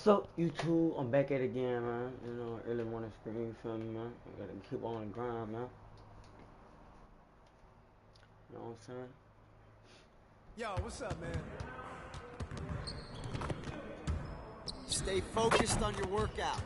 What's up, YouTube? I'm back at it again, man. You know, early morning screen, you feel me, man? I gotta keep on the grind, man. You know what I'm saying? Yo, what's up, man? Stay focused on your workout.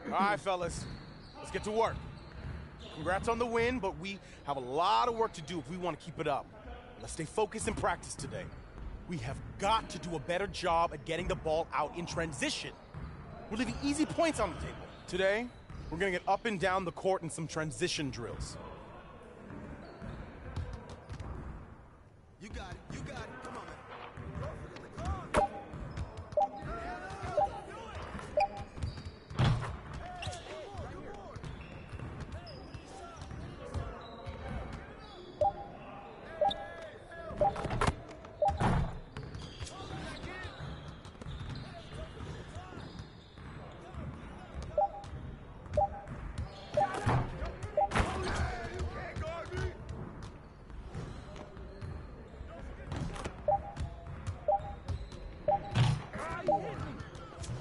All right, fellas, let's get to work. Congrats on the win, but we have a lot of work to do if we want to keep it up. Let's stay focused in practice today. We have got to do a better job at getting the ball out in transition. We're leaving easy points on the table. Today, we're going to get up and down the court in some transition drills. You got it. You got it. Come on, man.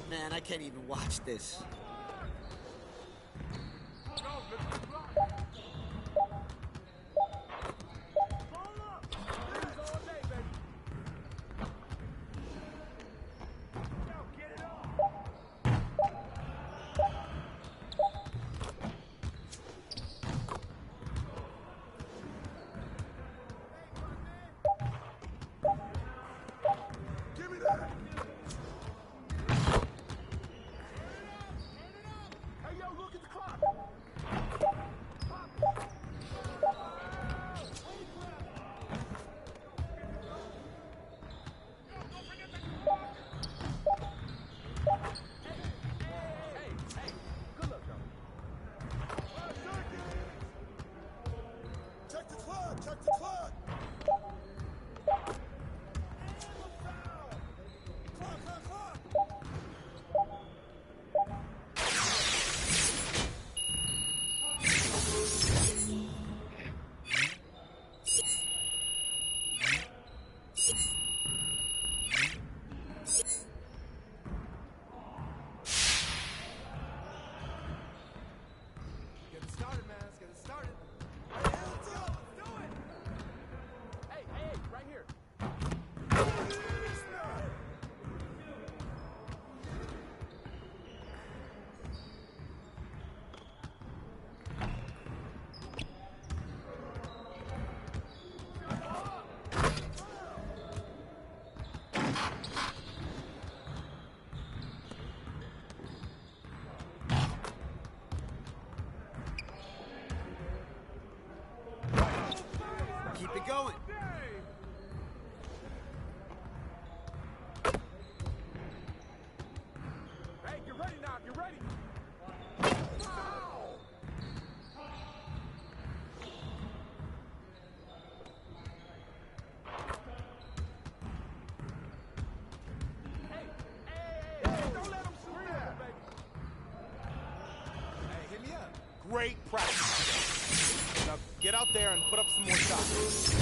Man, I can't even watch this. Check the clock! Clock! Get it started, man. Let's get it started. Hey, right here. Keep it going. Hey, get ready now. Get ready. Hey, don't let him shoot that, baby. Hey, hit me up. Great practice today. Now get out there and put up some more shots.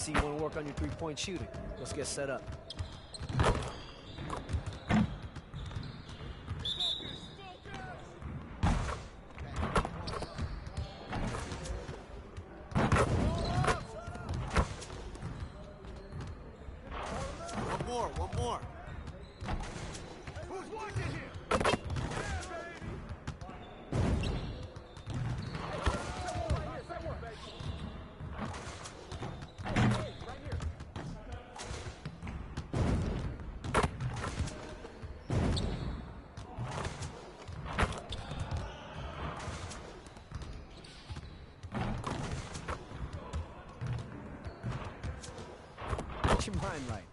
see you want to work on your three-point shooting. Let's get set up. One more. Who's watching here? Get your mind right.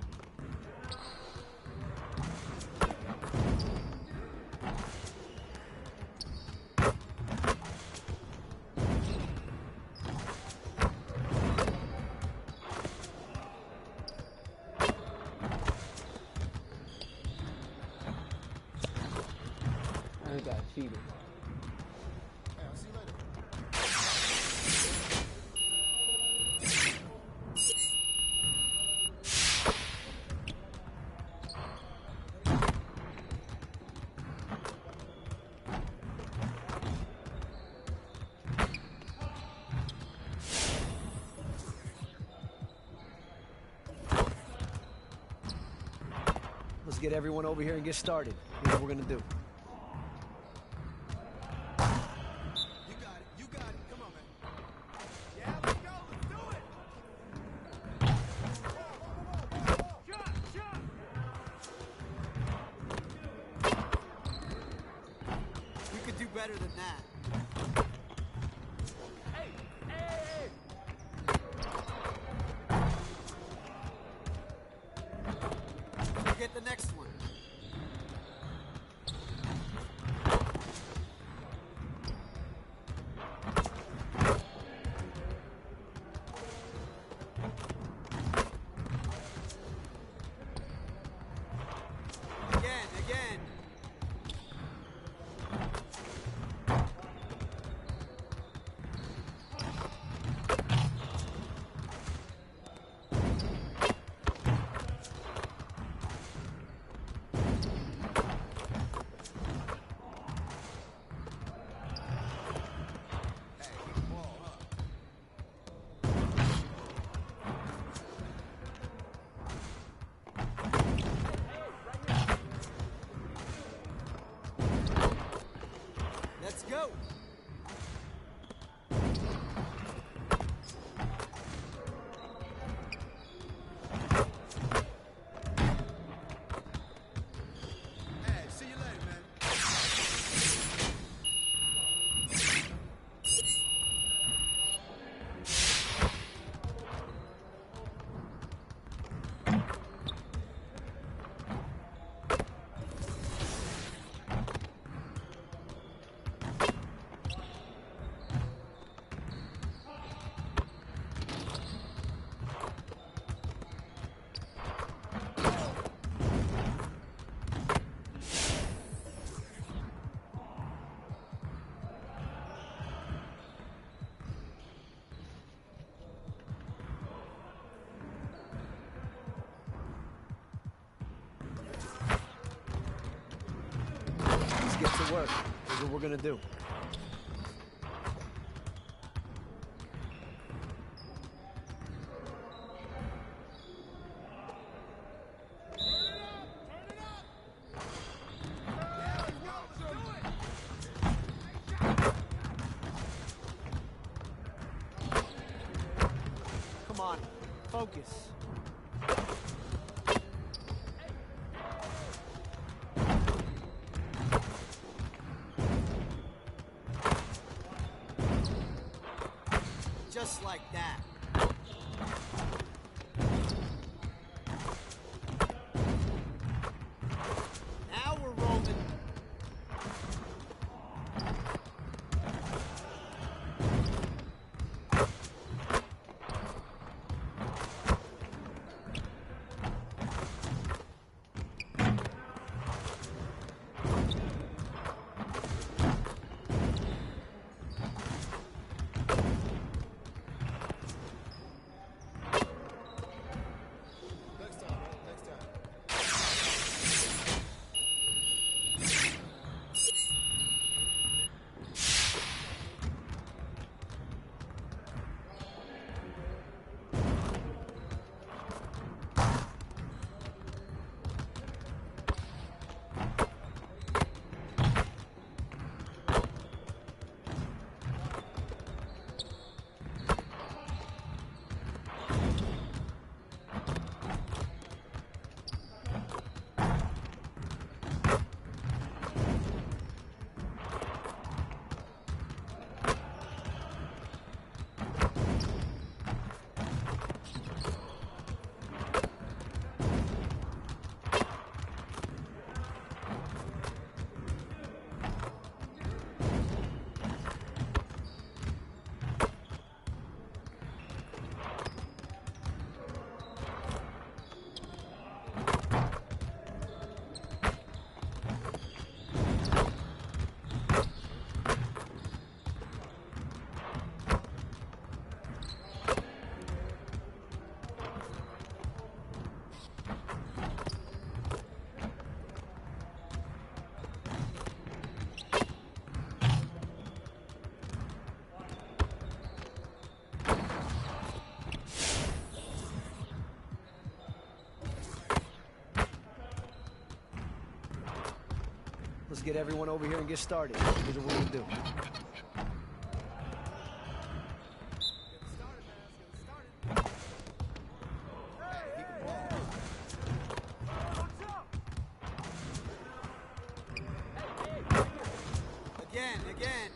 I got cheated. Hey, I'll see you later. Let's get everyone over here and get started. Here's what we're gonna do. You got it. Come on, man. Yeah, let's go. Let's do it. Shot. We could do better than that. Get the next one. Again. Let's go. Hey, see you later, man. Let's get to work. Here's what we're gonna do. Come on, focus. Just like that. Now we're rolling. Let's get everyone over here and get started. Here's what we're gonna do. Again.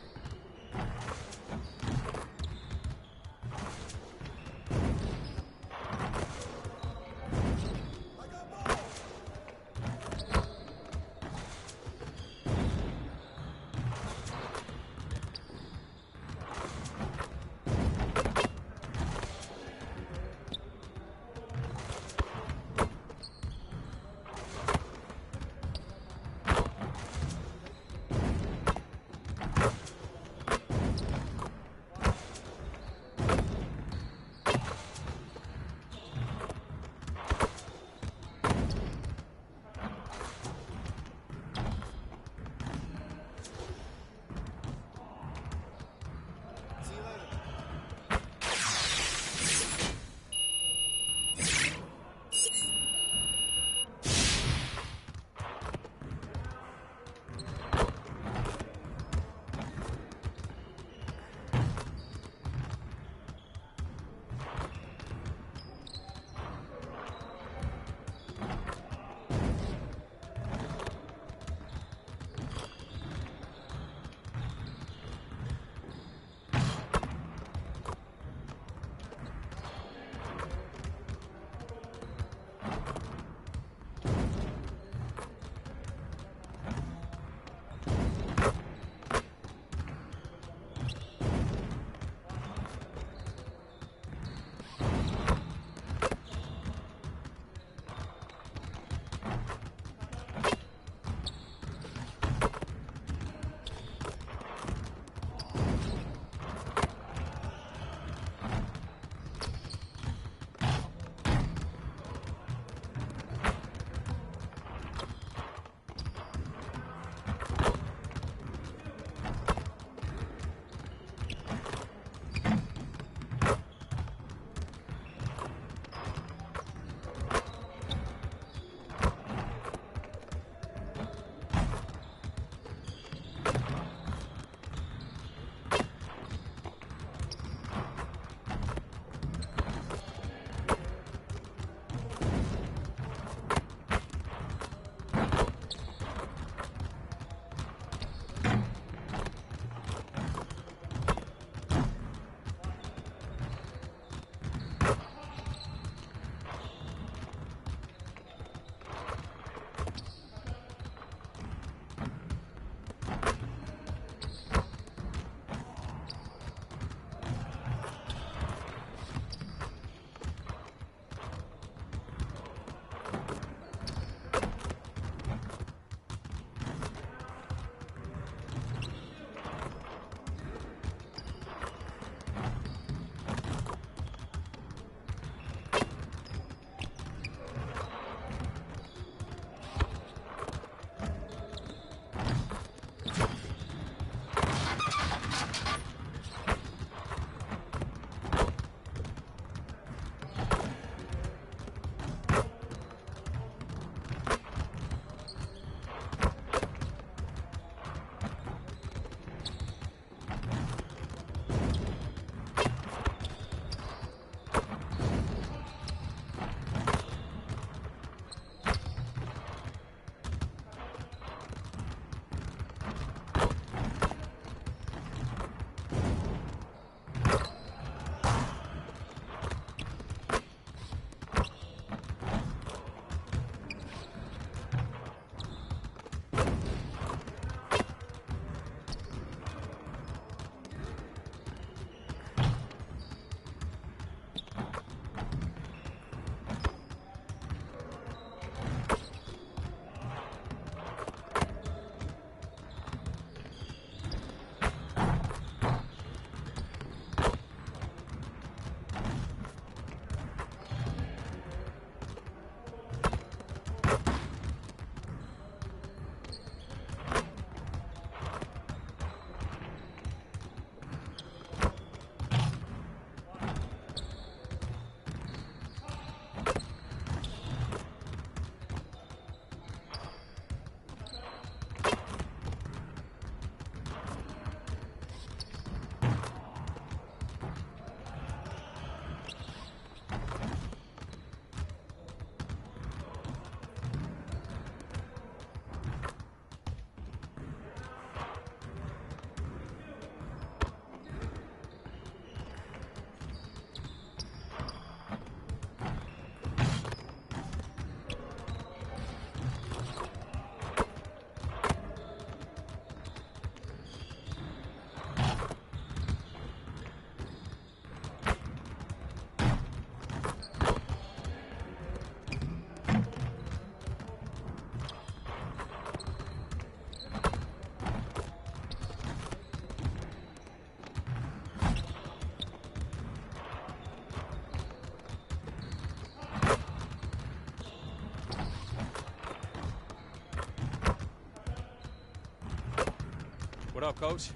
What up, Coach?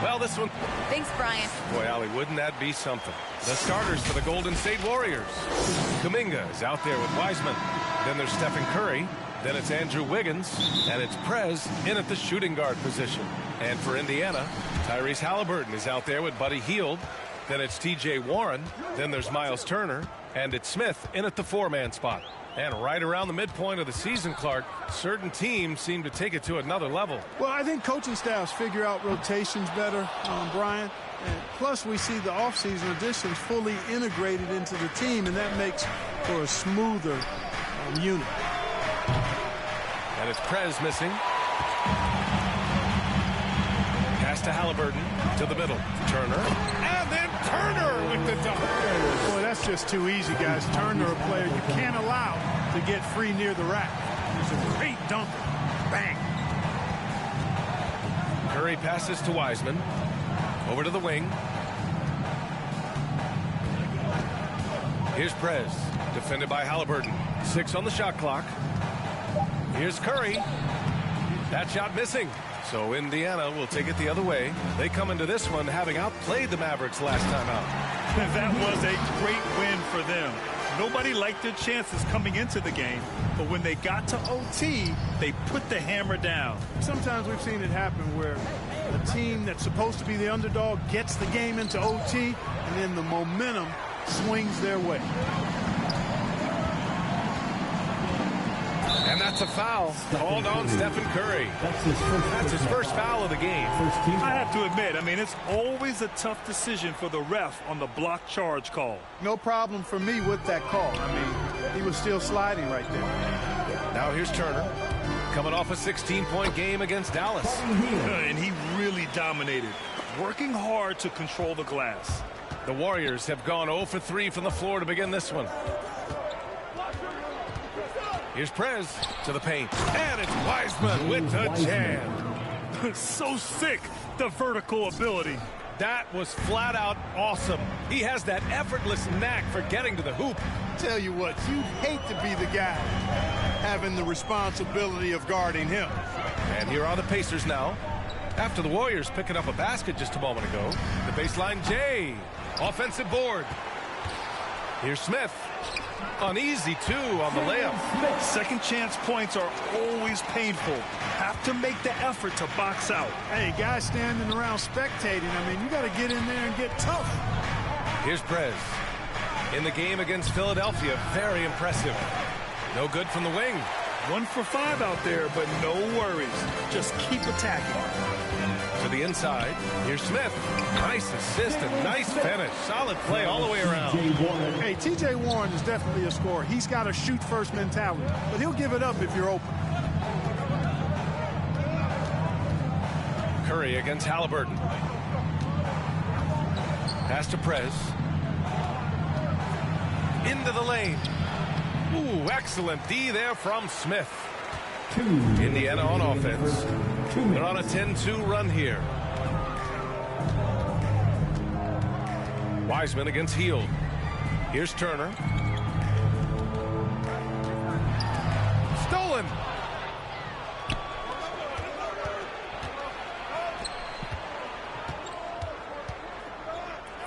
Well, this one... Thanks, Brian. Boy, Allie, wouldn't that be something? The starters for the Golden State Warriors. Kuminga is out there with Wiseman. Then there's Stephen Curry. Then it's Andrew Wiggins. And it's Prez in at the shooting guard position. And for Indiana, Tyrese Halliburton is out there with Buddy Hield. Then it's T.J. Warren. Then there's Miles Turner. And it's Smith in at the four-man spot. And right around the midpoint of the season, Clark, certain teams seem to take it to another level. Well, I think coaching staffs figure out rotations better, Brian. And plus, we see the offseason additions fully integrated into the team, and that makes for a smoother unit. And it's Prez missing. Pass pass to Halliburton. To the middle. Turner. And then Turner with the dunk. Boy, that's just too easy, guys. Turner, a player you can't allow to get free near the rack. He's a great dunker. Bang. Curry passes to Wiseman. Over to the wing. Here's Prez. Defended by Halliburton. 6 on the shot clock. Here's Curry. That shot missing. So Indiana will take it the other way. They come into this one having outplayed the Mavericks last time out. That was a great win for them. Nobody liked their chances coming into the game, but when they got to OT, they put the hammer down. Sometimes we've seen it happen where a team that's supposed to be the underdog gets the game into OT, and then the momentum swings their way. And that's a foul called on Stephen Curry. That's his first foul of the game. I have to admit, I mean, it's always a tough decision for the ref on the block charge call. No problem for me with that call. I mean, he was still sliding right there. Now here's Turner, coming off a 16-point game against Dallas. And he really dominated, working hard to control the glass. The Warriors have gone 0 for 3 from the floor to begin this one. Here's Prez to the paint. And it's Wiseman with the jam. So sick, the vertical ability. That was flat out awesome. He has that effortless knack for getting to the hoop. Tell you what, you'd hate to be the guy having the responsibility of guarding him. And here are the Pacers now. After the Warriors picking up a basket just a moment ago. The baseline J. Offensive board. Here's Smith. Uneasy, too, on the layup. Second chance points are always painful. Have to make the effort to box out. Hey, guys standing around spectating, I mean, you got to get in there and get tough. Here's Prez. In the game against Philadelphia, very impressive. No good from the wing. 1 for 5 out there, but no worries. Just keep attacking. To the inside. Here's Smith. Nice assist and nice finish. Solid play all the way around. Hey, T.J. Warren is definitely a scorer. He's got a shoot-first mentality, but he'll give it up if you're open. Curry against Halliburton. Pass to Prez. Into the lane. Ooh, excellent D there from Smith. Indiana on offense. They're on a 10-2 run here. Wiseman against Hield. Here's Turner. Stolen.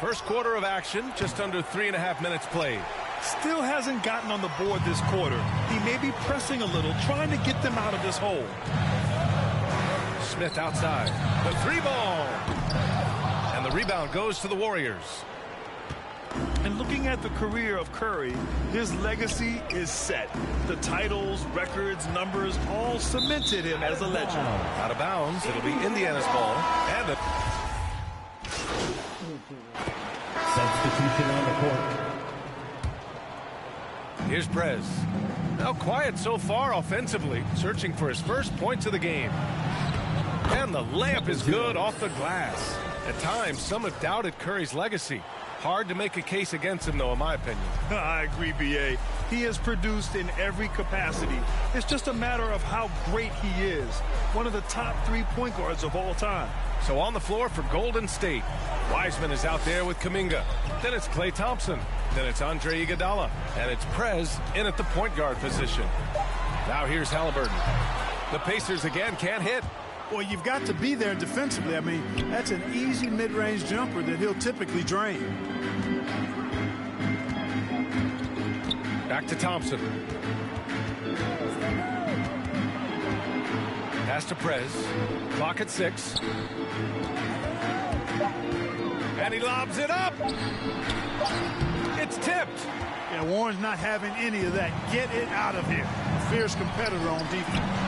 First quarter of action, just under 3.5 minutes played. Still hasn't gotten on the board this quarter. He may be pressing a little, trying to get them out of this hole. Smith outside. The 3-ball. And the rebound goes to the Warriors. And looking at the career of Curry, his legacy is set. The titles, records, numbers all cemented him as a legend. Out of bounds. It'll be Indiana's ball. And a substitution on the court. Here's Prez. Now quiet so far offensively, searching for his first points of the game. And the layup is good off the glass. At times, some have doubted Curry's legacy. Hard to make a case against him, though, in my opinion. I agree, B.A. He has produced in every capacity. It's just a matter of how great he is. One of the top 3 point guards of all time. So on the floor for Golden State, Wiseman is out there with Kuminga. Then it's Klay Thompson. Then it's Andre Iguodala. And it's Prez in at the point guard position. Now here's Halliburton. The Pacers again can't hit. Well, you've got to be there defensively. I mean, that's an easy mid-range jumper that he'll typically drain. Back to Thompson. Pass to Prez. Clock at 6. And he lobs it up. It's tipped. Yeah, Warren's not having any of that. Get it out of here. Fierce competitor on defense.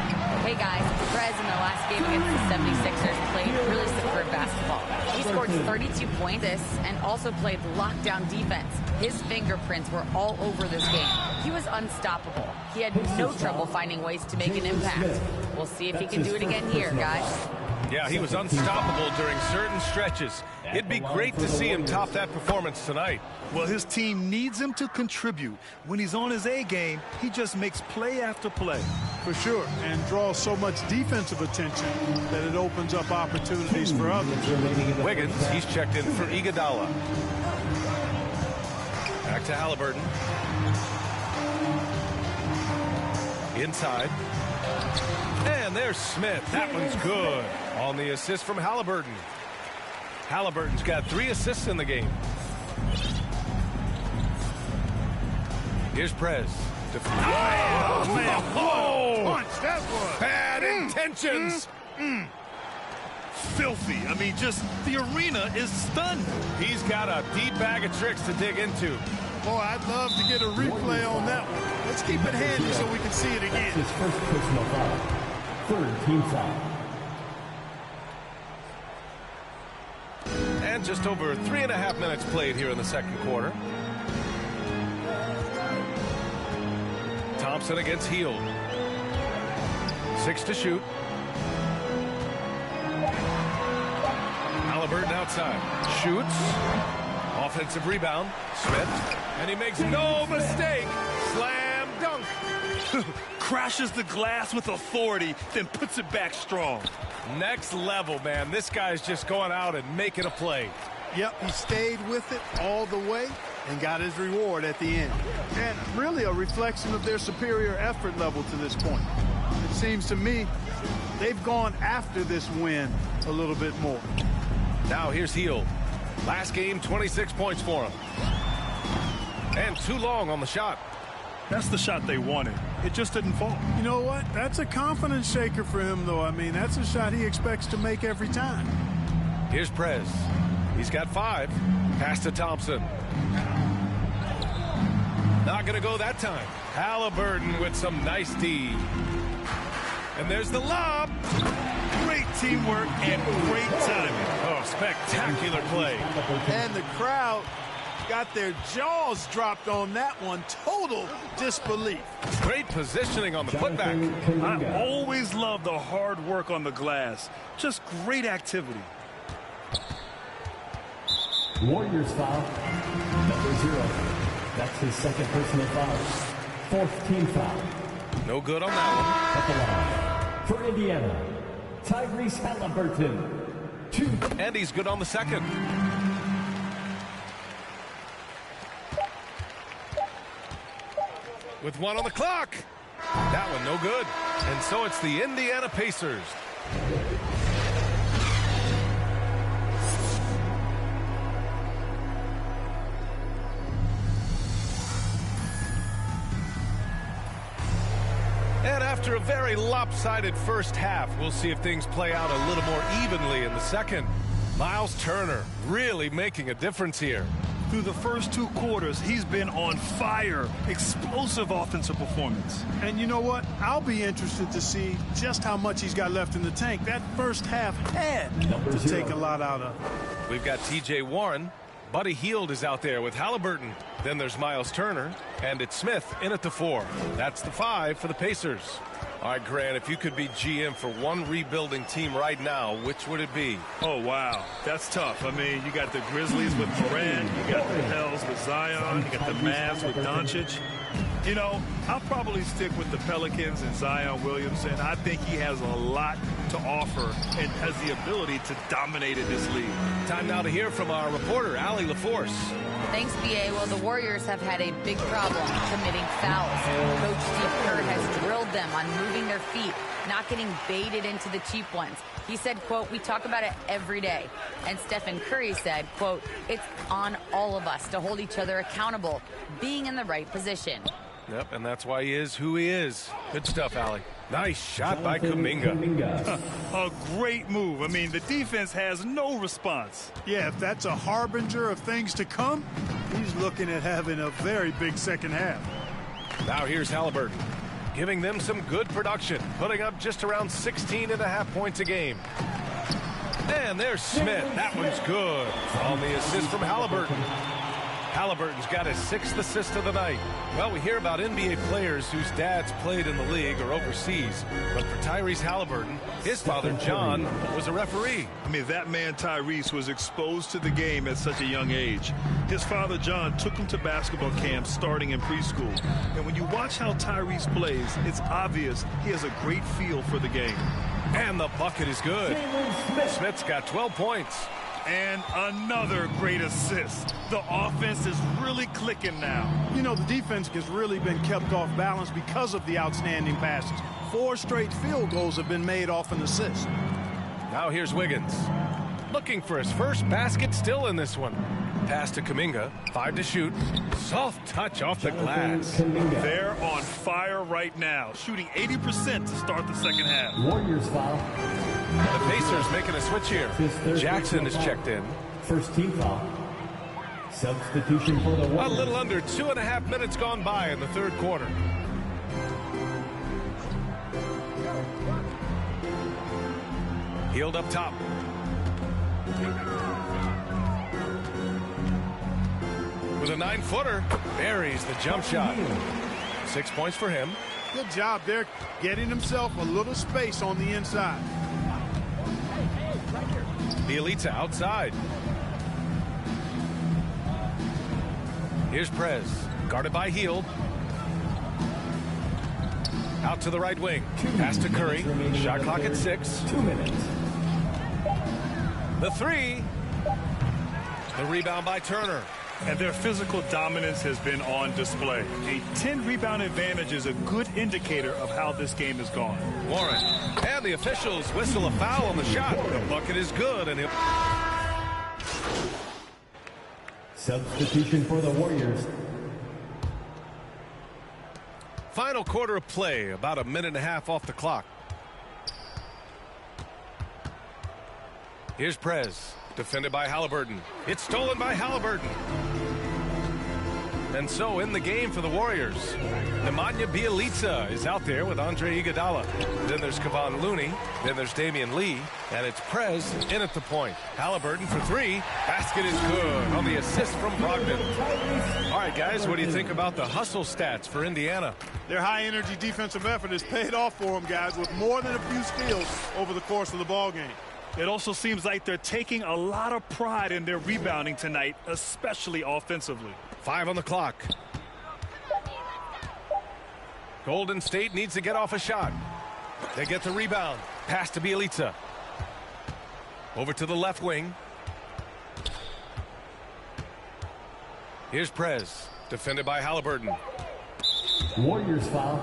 Hey guys, Prez in the last game against the 76ers played really superb basketball. He scored 32 points and also played lockdown defense. His fingerprints were all over this game. He was unstoppable. He had no trouble finding ways to make an impact. We'll see if he can do it again here, guys. Yeah, he was unstoppable during certain stretches. It'd be great to see him top that performance tonight. Well, his team needs him to contribute. When he's on his A game, he just makes play after play. For sure, and draws so much defensive attention that it opens up opportunities for others. Wiggins, he's checked in for Iguodala. Back to Halliburton. Inside. And there's Smith. That one's good. On the assist from Halliburton. Halliburton's got 3 assists in the game. Here's Prez. Oh, man. Whoa. Punch, that was. Bad intentions. Filthy. I mean, just the arena is stunned. He's got a deep bag of tricks to dig into. Boy, I'd love to get a replay on that one. Let's keep it handy so we can see it again. His first personal foul. 3rd team foul. And just over 3.5 minutes played here in the second quarter. Thompson against Hield. 6 to shoot. Halliburton outside. Shoots. Offensive rebound. Smith. And he makes no mistake. Slam dunk. Crashes the glass with authority, then puts it back strong. Next level, man. This guy's just going out and making a play. Yep, he stayed with it all the way and got his reward at the end. And really a reflection of their superior effort level to this point. It seems to me they've gone after this win a little bit more. Now here's Hield. Last game, 26 points for him. And too long on the shot. That's the shot they wanted. It just didn't fall. You know what? That's a confidence shaker for him, though. I mean, that's a shot he expects to make every time. Here's Prez. He's got 5. Pass to Thompson. Not going to go that time. Halliburton with some nice D. And there's the lob. Great teamwork and great timing. Oh, spectacular play. And the crowd got their jaws dropped on that one. Total disbelief. Great positioning on the putback. I always love the hard work on the glass. Just great activity. Warriors foul. Number 0. That's his 2nd personal foul. 4th team foul. No good on that one. For Indiana, Tyrese Halliburton. 2. And he's good on the 2nd. With 1 on the clock. That one no good. And so it's the Indiana Pacers. And after a very lopsided first half, we'll see if things play out a little more evenly in the second. Miles Turner really making a difference here. Through the first 2 quarters, he's been on fire. Explosive offensive performance. And you know what? I'll be interested to see just how much he's got left in the tank. That first half had to take a lot out of. We've got T.J. Warren. Buddy Hield is out there with Halliburton. Then there's Miles Turner. And it's Smith in at the 4. That's the 5 for the Pacers. All right, Grant, if you could be GM for one rebuilding team right now, which would it be? Oh, wow. That's tough. I mean, you got the Grizzlies with Morant. You got the Hells with Zion. You got the Mavs with Doncic. You know, I'll probably stick with the Pelicans and Zion Williamson. I think he has a lot to offer and has the ability to dominate in this league. Time now to hear from our reporter, Allie LaForce. Thanks, B.A. Well, the Warriors have had a big problem committing fouls. Coach Steve Kerr has drilled them on moving their feet, not getting baited into the cheap ones. He said, quote, "We talk about it every day." And Stephen Curry said, quote, "It's on all of us to hold each other accountable, being in the right position." Yep, and that's why he is who he is. Good stuff, Allie. Nice shot by Kuminga. A great move. I mean, the defense has no response. Yeah, if that's a harbinger of things to come, he's looking at having a very big second half. Now here's Halliburton, giving them some good production, putting up just around 16.5 points a game. And there's Smith. That one's good. On the assist from Halliburton. Halliburton's got his 6th assist of the night. Well, we hear about NBA players whose dads played in the league or overseas. But for Tyrese Halliburton, his father, John, was a referee. I mean, that man, Tyrese, was exposed to the game at such a young age. His father, John, took him to basketball camps starting in preschool. And when you watch how Tyrese plays, it's obvious he has a great feel for the game. And the bucket is good. Smith's got 12 points. And another great assist. The offense is really clicking now. You know, the defense has really been kept off balance because of the outstanding passes. 4 straight field goals have been made off an assist. Now here's Wiggins. Looking for his first basket still in this one. Pass to Kuminga. 5 to shoot. Soft touch off the glass. They're on fire right now, shooting 80% to start the second half. Warriors foul. The Pacers making a switch here. Jackson is checked in. First team foul. Substitution for the Warriors. A little under 2.5 minutes gone by in the third quarter. Healed up top. With a 9-footer, buries the jump shot. 6 points for him. Good job there, getting himself a little space on the inside. Bielitsa outside. Here's Prez, guarded by Hield. Out to the right wing. Pass to Curry. Shot clock at 6. 2 minutes. The 3. The rebound by Turner. And their physical dominance has been on display. A 10-rebound advantage is a good indicator of how this game has gone. Warren. And the officials whistle a foul on the shot. The bucket is good. And Substitution for the Warriors. final quarter of play, about 1.5 minutes off the clock. Here's Prez, defended by Halliburton. It's stolen by Halliburton. And so in the game for the Warriors, Nemanja Bjelica is out there with Andre Iguodala. Then there's Kevon Looney. Then there's Damian Lee. And it's Prez in at the point. Halliburton for 3. Basket is good on the assist from Brogdon. All right, guys, what do you think about the hustle stats for Indiana? Their high-energy defensive effort has paid off for them, guys, with more than a few steals over the course of the ballgame. It also seems like they're taking a lot of pride in their rebounding tonight, especially offensively. 5 on the clock. Golden State needs to get off a shot. They get the rebound. Pass to Bjelica. Over to the left wing. Here's Prez, defended by Halliburton. Warriors foul.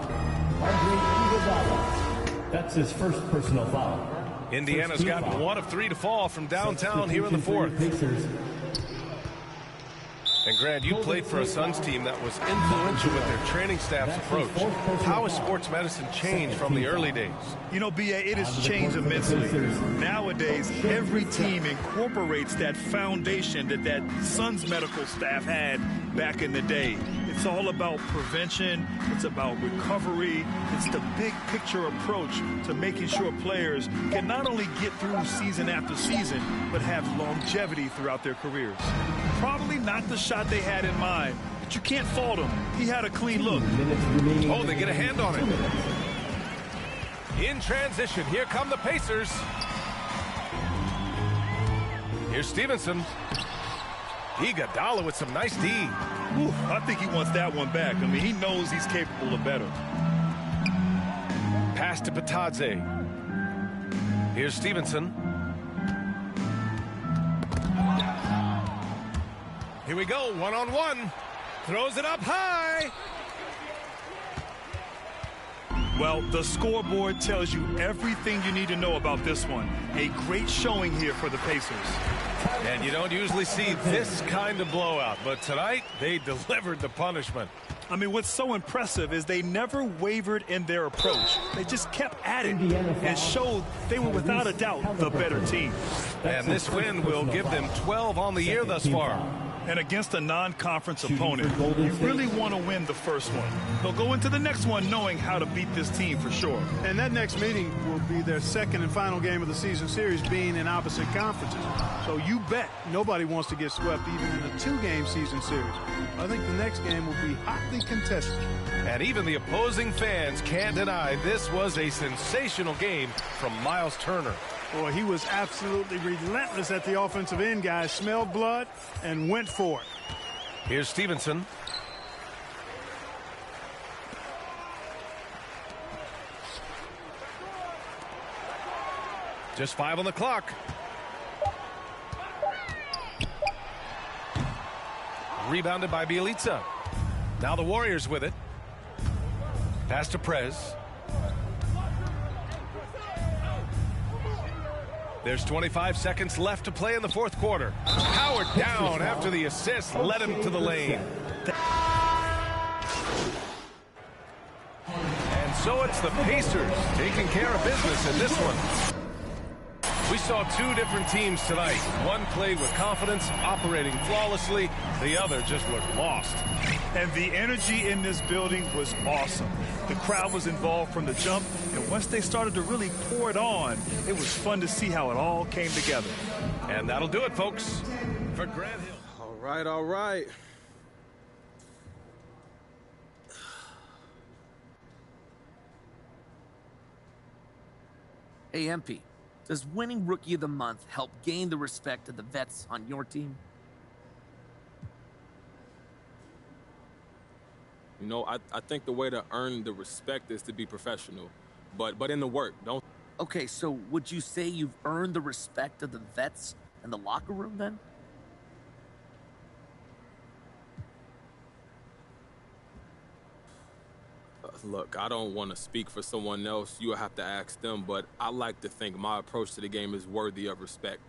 Andre Iguodala. That's his first personal foul. Indiana's got foul. 1 of 3 to fall from downtown here in the fourth. Pacers. And Grant, you played for a Suns team that was influential with their training staff's approach. How has sports medicine changed from the early days? You know, B.A., it has changed immensely. Nowadays, every team incorporates that foundation that Suns medical staff had back in the day. It's all about prevention. It's about recovery. It's the big picture approach to making sure players can not only get through season after season, but have longevity throughout their careers. Probably not the shot they had in mind, but you can't fault him. He had a clean look. Oh, they get a hand on it. In transition, here come the Pacers. Here's Stevenson. Iguodala with some nice D. Ooh, I think he wants that one back. I mean, he knows he's capable of better. Pass to Patadze. Here's Stevenson. Here we go, one-on-one. Throws it up high. Well, the scoreboard tells you everything you need to know about this one. A great showing here for the Pacers. And you don't usually see this kind of blowout, but tonight they delivered the punishment. I mean, what's so impressive is they never wavered in their approach. They just kept at it and showed they were without a doubt the better team. And this win will give them 12 on the year thus far. And against a non-conference opponent, you really want to win the first one. They'll go into the next one knowing how to beat this team for sure. And that next meeting will be their second and final game of the season series, being in opposite conferences. So you bet nobody wants to get swept even in a 2-game season series. I think the next game will be hotly contested. And even the opposing fans can't deny this was a sensational game from Miles Turner. Boy, he was absolutely relentless at the offensive end, guys. Smelled blood and went for it. Here's Stevenson. Just 5 on the clock. Rebounded by Bjelica. Now the Warriors with it. Pass to Prez. There's 25 seconds left to play in the fourth quarter. Howard down after the assist led him to the lane. And so it's the Pacers taking care of business in this one. We saw 2 different teams tonight. One played with confidence, operating flawlessly. The other just looked lost. And the energy in this building was awesome. The crowd was involved from the jump, and once they started to really pour it on, it was fun to see how it all came together. And that'll do it, folks, for Grant Hill. All right, all right. Hey, MP, does winning Rookie of the Month help gain the respect of the vets on your team? You know, I think the way to earn the respect is to be professional, but in the work, don't. Okay, so would you say you've earned the respect of the vets in the locker room then? Look, I don't want to speak for someone else. You'll have to ask them, but I like to think my approach to the game is worthy of respect.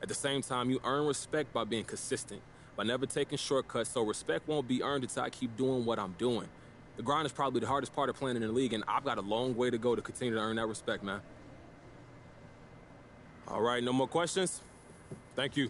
At the same time, you earn respect by being consistent, by never taking shortcuts, so respect won't be earned until I keep doing what I'm doing. The grind is probably the hardest part of playing in the league, and I've got a long way to go to continue to earn that respect, man. All right, no more questions? Thank you.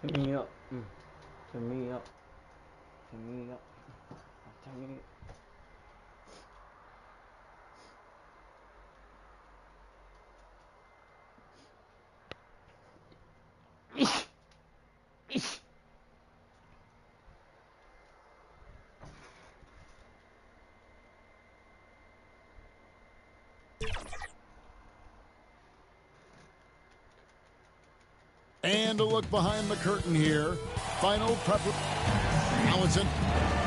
Turn me up. Turn me up. Turn me up. Turn me up. And a look behind the curtain here. Final prep. Allenson.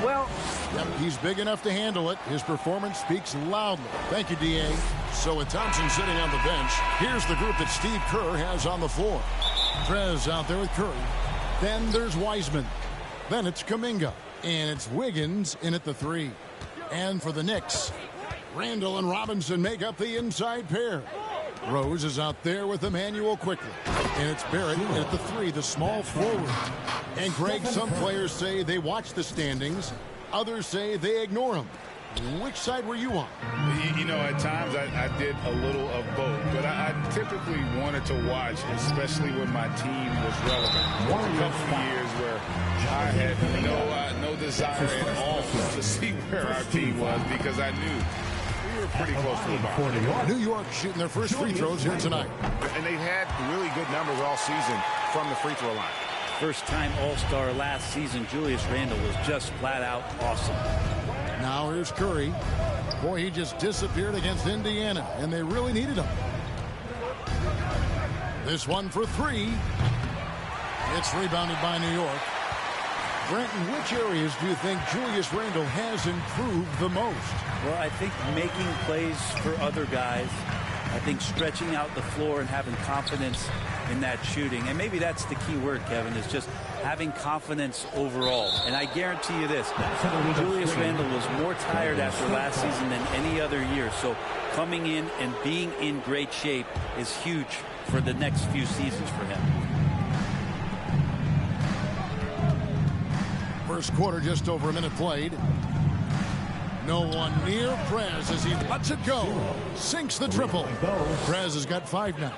Well, yep, he's big enough to handle it. His performance speaks loudly. Thank you, D.A. So with Thompson sitting on the bench, here's the group that Steve Kerr has on the floor. Prez out there with Curry. Then there's Wiseman. Then it's Kuminga. And it's Wiggins in at the 3. And for the Knicks, Randall and Robinson make up the inside pair. Rose is out there with Emmanuel quickly. And it's Barrett at the 3, the small forward. And Greg, some players say they watch the standings. Others say they ignore them. Which side were you on? You know, at times I did a little of both, but I typically wanted to watch, especially when my team was relevant. There was a couple of years where I had no desire at all to see where our team was because I knew we were pretty close to the bar. New York shooting their first free throws here tonight. And they had really good numbers all season from the free throw line. First-time All-Star last season, Julius Randle was just flat-out awesome. Now here's Curry. Boy, he just disappeared against Indiana, and they really needed him. This one for three. It's rebounded by New York. Brent, in which areas do you think Julius Randle has improved the most? Well, I think making plays for other guys. I think stretching out the floor and having confidence in that shooting. And maybe that's the key word, Kevin, is just having confidence overall. And I guarantee you this, Julius Randle was more tired after last season than any other year. So coming in and being in great shape is huge for the next few seasons for him. First quarter, just over a minute played. No one near Prez as he lets it go. Sinks the triple. Prez has got 5 now.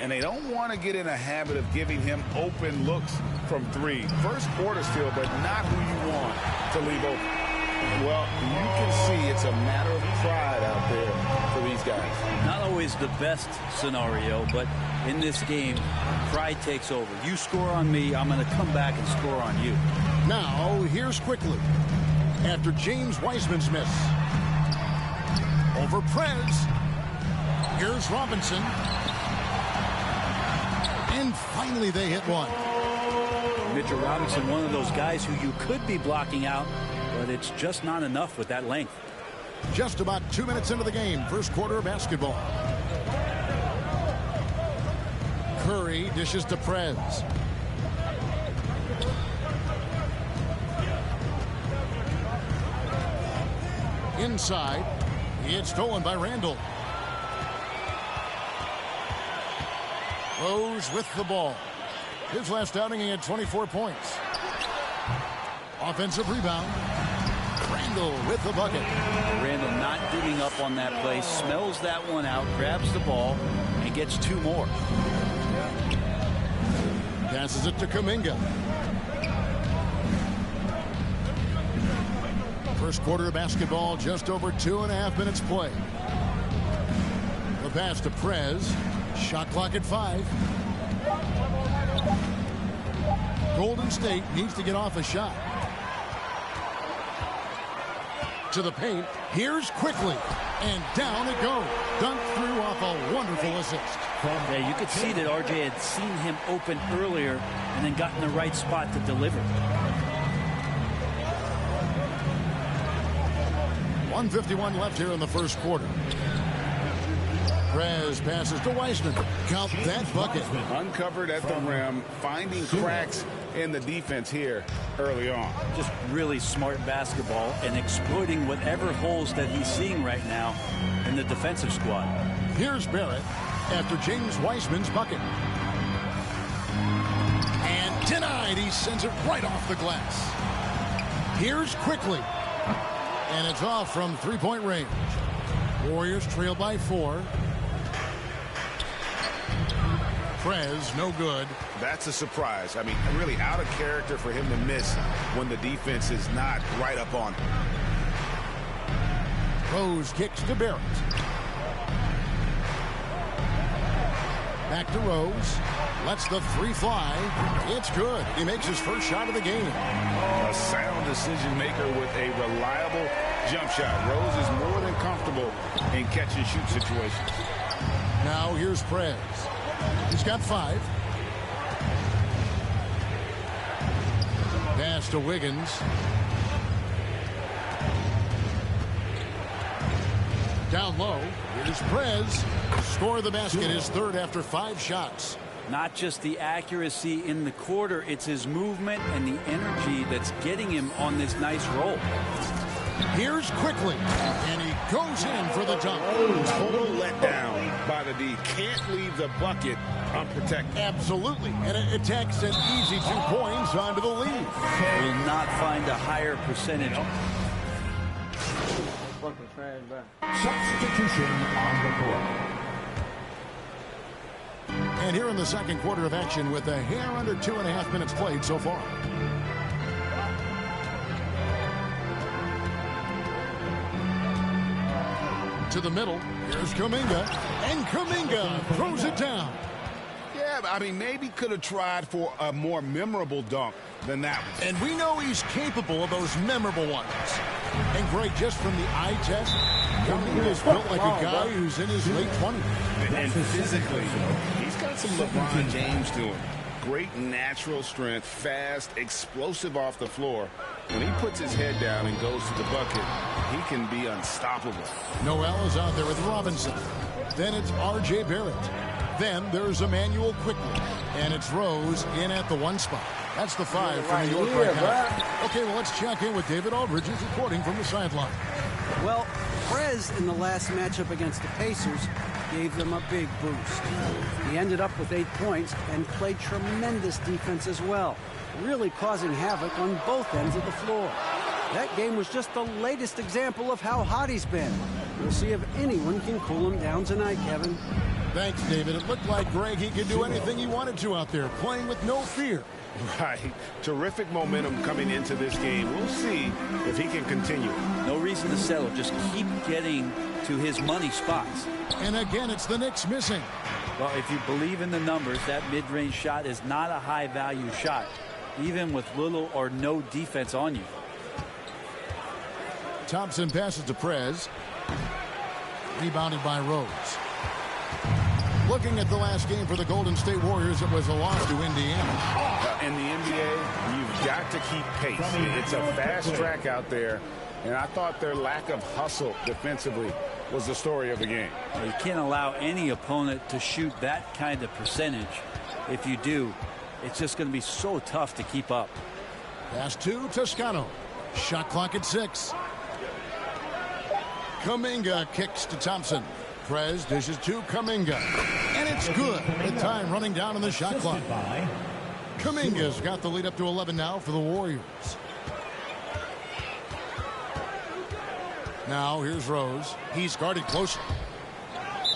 And they don't want to get in a habit of giving him open looks from three. First quarter still, but not who you want to leave open. Well, you can see it's a matter of pride out there for these guys. Not always the best scenario, but in this game, pride takes over. You score on me, I'm going to come back and score on you. Now, here's quickly. After James Wiseman's miss. Over Prez. Here's Robinson. And finally they hit one. Mitchell Robinson, one of those guys who you could be blocking out, but it's just not enough with that length. Just about 2 minutes into the game. First quarter of basketball. Curry dishes to Prez. Inside, it's stolen by Randle. Rose with the ball. His last outing, he had 24 points. Offensive rebound. Randle with the bucket. Randle not giving up on that play, smells that one out, grabs the ball, and gets 2 more. Passes it to Kuminga. First quarter of basketball, just over 2.5 minutes play. The pass to Prez. Shot clock at 5. Golden State needs to get off a shot. To the paint. Here's quickly. And down it goes. Dunked through off a wonderful assist. Yeah, you could see that RJ had seen him open earlier and then got in the right spot to deliver. 1:51 left here in the first quarter. Prez passes to Wiseman. Count that bucket. Uncovered at the rim, finding cracks in the defense here early on. Just really smart basketball and exploiting whatever holes that he's seeing right now in the defensive squad. Here's Barrett after James Wiseman's bucket. And denied. He sends it right off the glass. Here's quickly. And it's off from three-point range. Warriors trail by 4. Prez, no good. That's a surprise. I mean, really out of character for him to miss when the defense is not right up on him. Rose kicks to Barrett. Back to Rose. Lets the 3 fly. It's good. He makes his first shot of the game. A sound decision maker with a reliable jump shot. Rose is more than comfortable in catch and shoot situations. Now here's Prez. He's got 5. Pass to Wiggins. Down low. Here's Prez. Score the basket, his 3rd after 5 shots. Not just the accuracy in the quarter, it's his movement and the energy that's getting him on this nice roll. Here's quickly, and he goes in for the dunk. Total letdown by the D. Can't leave the bucket unprotected. Absolutely, and it takes an easy 2 points onto the lead. Will not find a higher percentage. Substitution on the court. And here in the second quarter of action with a hair under 2.5 minutes played so far. To the middle. Here's Kuminga. And Kuminga throws it down. Yeah, I mean, maybe could have tried for a more memorable dunk than that one. And we know he's capable of those memorable ones. And Greg, just from the eye test, Kuminga is built like a guy who's in his late 20s. And physically, he's got some LeBron James to him. Great natural strength, fast, explosive off the floor. When he puts his head down and goes to the bucket, he can be unstoppable. Noel is out there with Robinson. Then it's R.J. Barrett. Then there's Emmanuel Quickly. And it's Rose in at the 1 spot. That's the 5 for New York right now. Okay, well, let's check in with David Aldridge, who's reporting from the sideline. Well, Prez in the last matchup against the Pacers gave them a big boost. He ended up with 8 points and played tremendous defense as well, really causing havoc on both ends of the floor. That game was just the latest example of how hot he's been. We'll see if anyone can cool him down tonight, Kevin. Thanks, David. It looked like Greg, he could do anything he wanted to out there, playing with no fear. Right. Terrific momentum coming into this game. We'll see if he can continue. No reason to settle. Just keep getting to his money spots. And again, it's the Knicks missing. Well, if you believe in the numbers, that mid-range shot is not a high-value shot, even with little or no defense on you. Thompson passes to Prez. Rebounded by Rose. Looking at the last game for the Golden State Warriors, it was a loss to Indiana. In the NBA, you've got to keep pace. It's a fast track out there, and I thought their lack of hustle defensively was the story of the game. You can't allow any opponent to shoot that kind of percentage. If you do, it's just going to be so tough to keep up. Pass to Toscano. Shot clock at 6. Kuminga kicks to Thompson. Prez dishes to Kuminga. And it's good. The time running down on the shot clock. Kuminga's got the lead up to 11 now for the Warriors. Now here's Rose. He's guarded closely.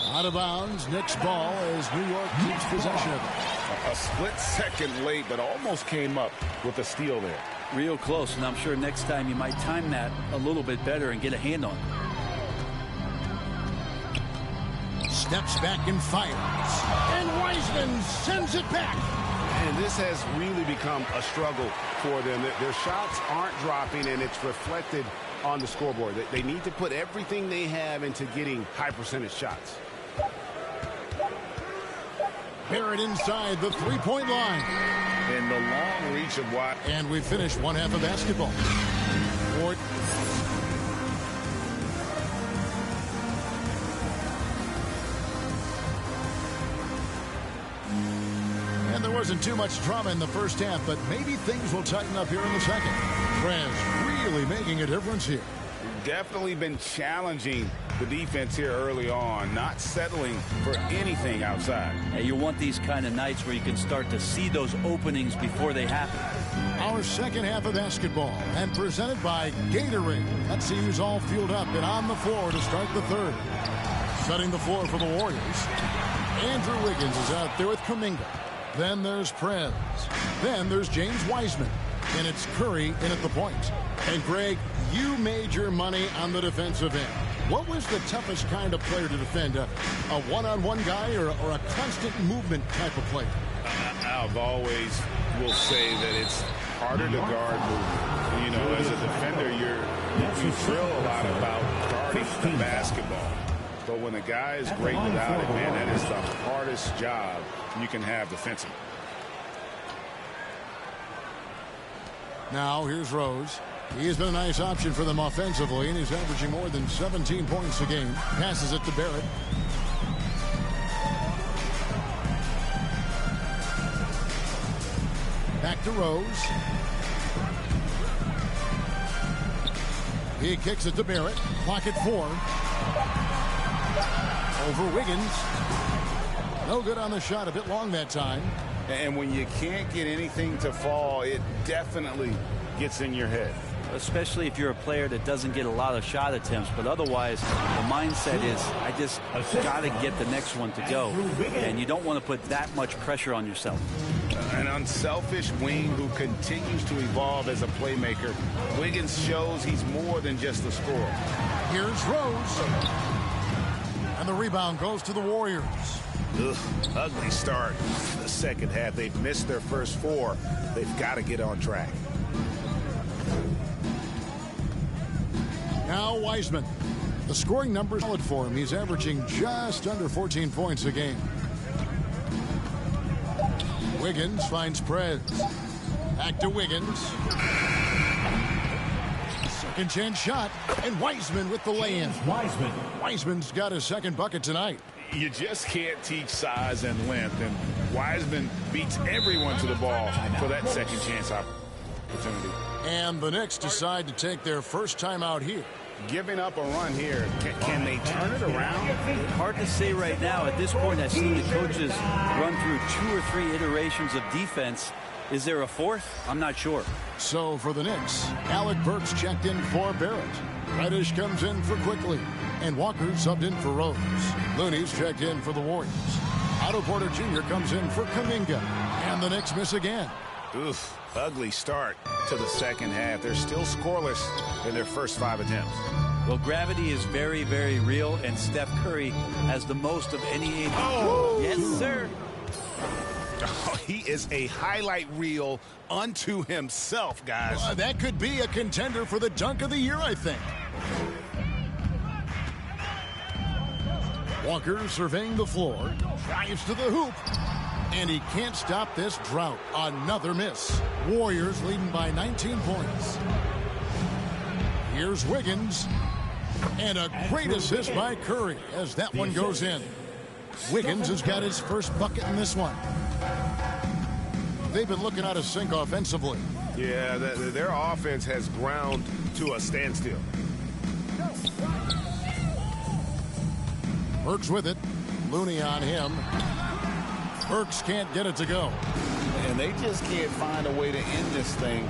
Out of bounds. Knicks ball as New York keeps possession of it. A split second late, but almost came up with a steal there. Real close, and I'm sure next time you might time that a little bit better and get a hand on it. Steps back and fires. And Wiseman sends it back. And this has really become a struggle for them. Their shots aren't dropping, and it's reflected on the scoreboard. They need to put everything they have into getting high percentage shots. Barrett inside the three-point line. And the long reach of Watt. And we finish one half of basketball. Ward. And there wasn't too much drama in the first half, but maybe things will tighten up here in the second. Prez really making a difference here. Definitely been challenging the defense here early on, not settling for anything outside. Hey, you want these kind of nights where you can start to see those openings before they happen. Our second half of basketball, and presented by Gatorade. That seems all fueled up and on the floor to start the third. Setting the floor for the Warriors. Andrew Wiggins is out there with Kuminga. Then there's Prez. Then there's James Wiseman. And it's Curry in at the point. And Greg, you made your money on the defensive end. What was the toughest kind of player to defend? A one-on-one guy or a constant movement type of player? I've always will say that it's harder to guard movement. You know, as a defender, you thrill a lot about guarding the basketball. But when a guy is great without it, man, that is the hardest job you can have defensively. Now here's Rose. He has been a nice option for them offensively, and he's averaging more than 17 points a game. Passes it to Barrett. Back to Rose. He kicks it to Barrett. Clock at 4. Over Wiggins. No good on the shot. A bit long that time. And when you can't get anything to fall, it definitely gets in your head. Especially if you're a player that doesn't get a lot of shot attempts. But otherwise, the mindset is, I just got to get the next one to go. And you don't want to put that much pressure on yourself. An unselfish wing who continues to evolve as a playmaker. Wiggins shows he's more than just a scorer. Here's Rose. And the rebound goes to the Warriors. Ugh, ugly start. The second half, they've missed their first 4. They've got to get on track. Now Wiseman. The scoring numbers solid for him. He's averaging just under 14 points a game. Wiggins finds Prez. Back to Wiggins. Second chance shot. And Wiseman with the lay-in. Wiseman's got his second bucket tonight. You just can't teach size and length, and Wiseman beats everyone to the ball for that second chance opportunity. And the Knicks decide to take their first time out here. Giving up a run here, can they turn it around? Hard to say right now. At this point, I've seen the coaches run through 2 or 3 iterations of defense. Is there a fourth? I'm not sure. So for the Knicks, Alec Burks checked in for Barrett. Reddish comes in for Quickly. And Walker subbed in for Rose. Looney's checked in for the Warriors. Otto Porter Jr. comes in for Kuminga. And the Knicks miss again. Oof, ugly start to the second half. They're still scoreless in their first 5 attempts. Well, gravity is very, very real, and Steph Curry has the most of any. Oh! Yes, sir. Oh, he is a highlight reel unto himself, guys. That could be a contender for the dunk of the year, I think. Walker surveying the floor, drives to the hoop, and he can't stop this drought. Another miss. Warriors leading by 19 points. Here's Wiggins, and a great assist by Curry as that one goes in. Wiggins has got his first bucket in this one. They've been looking out of sync offensively. Yeah, their offense has ground to a standstill. Burks with it. Looney on him. Burks can't get it to go. And they just can't find a way to end this thing.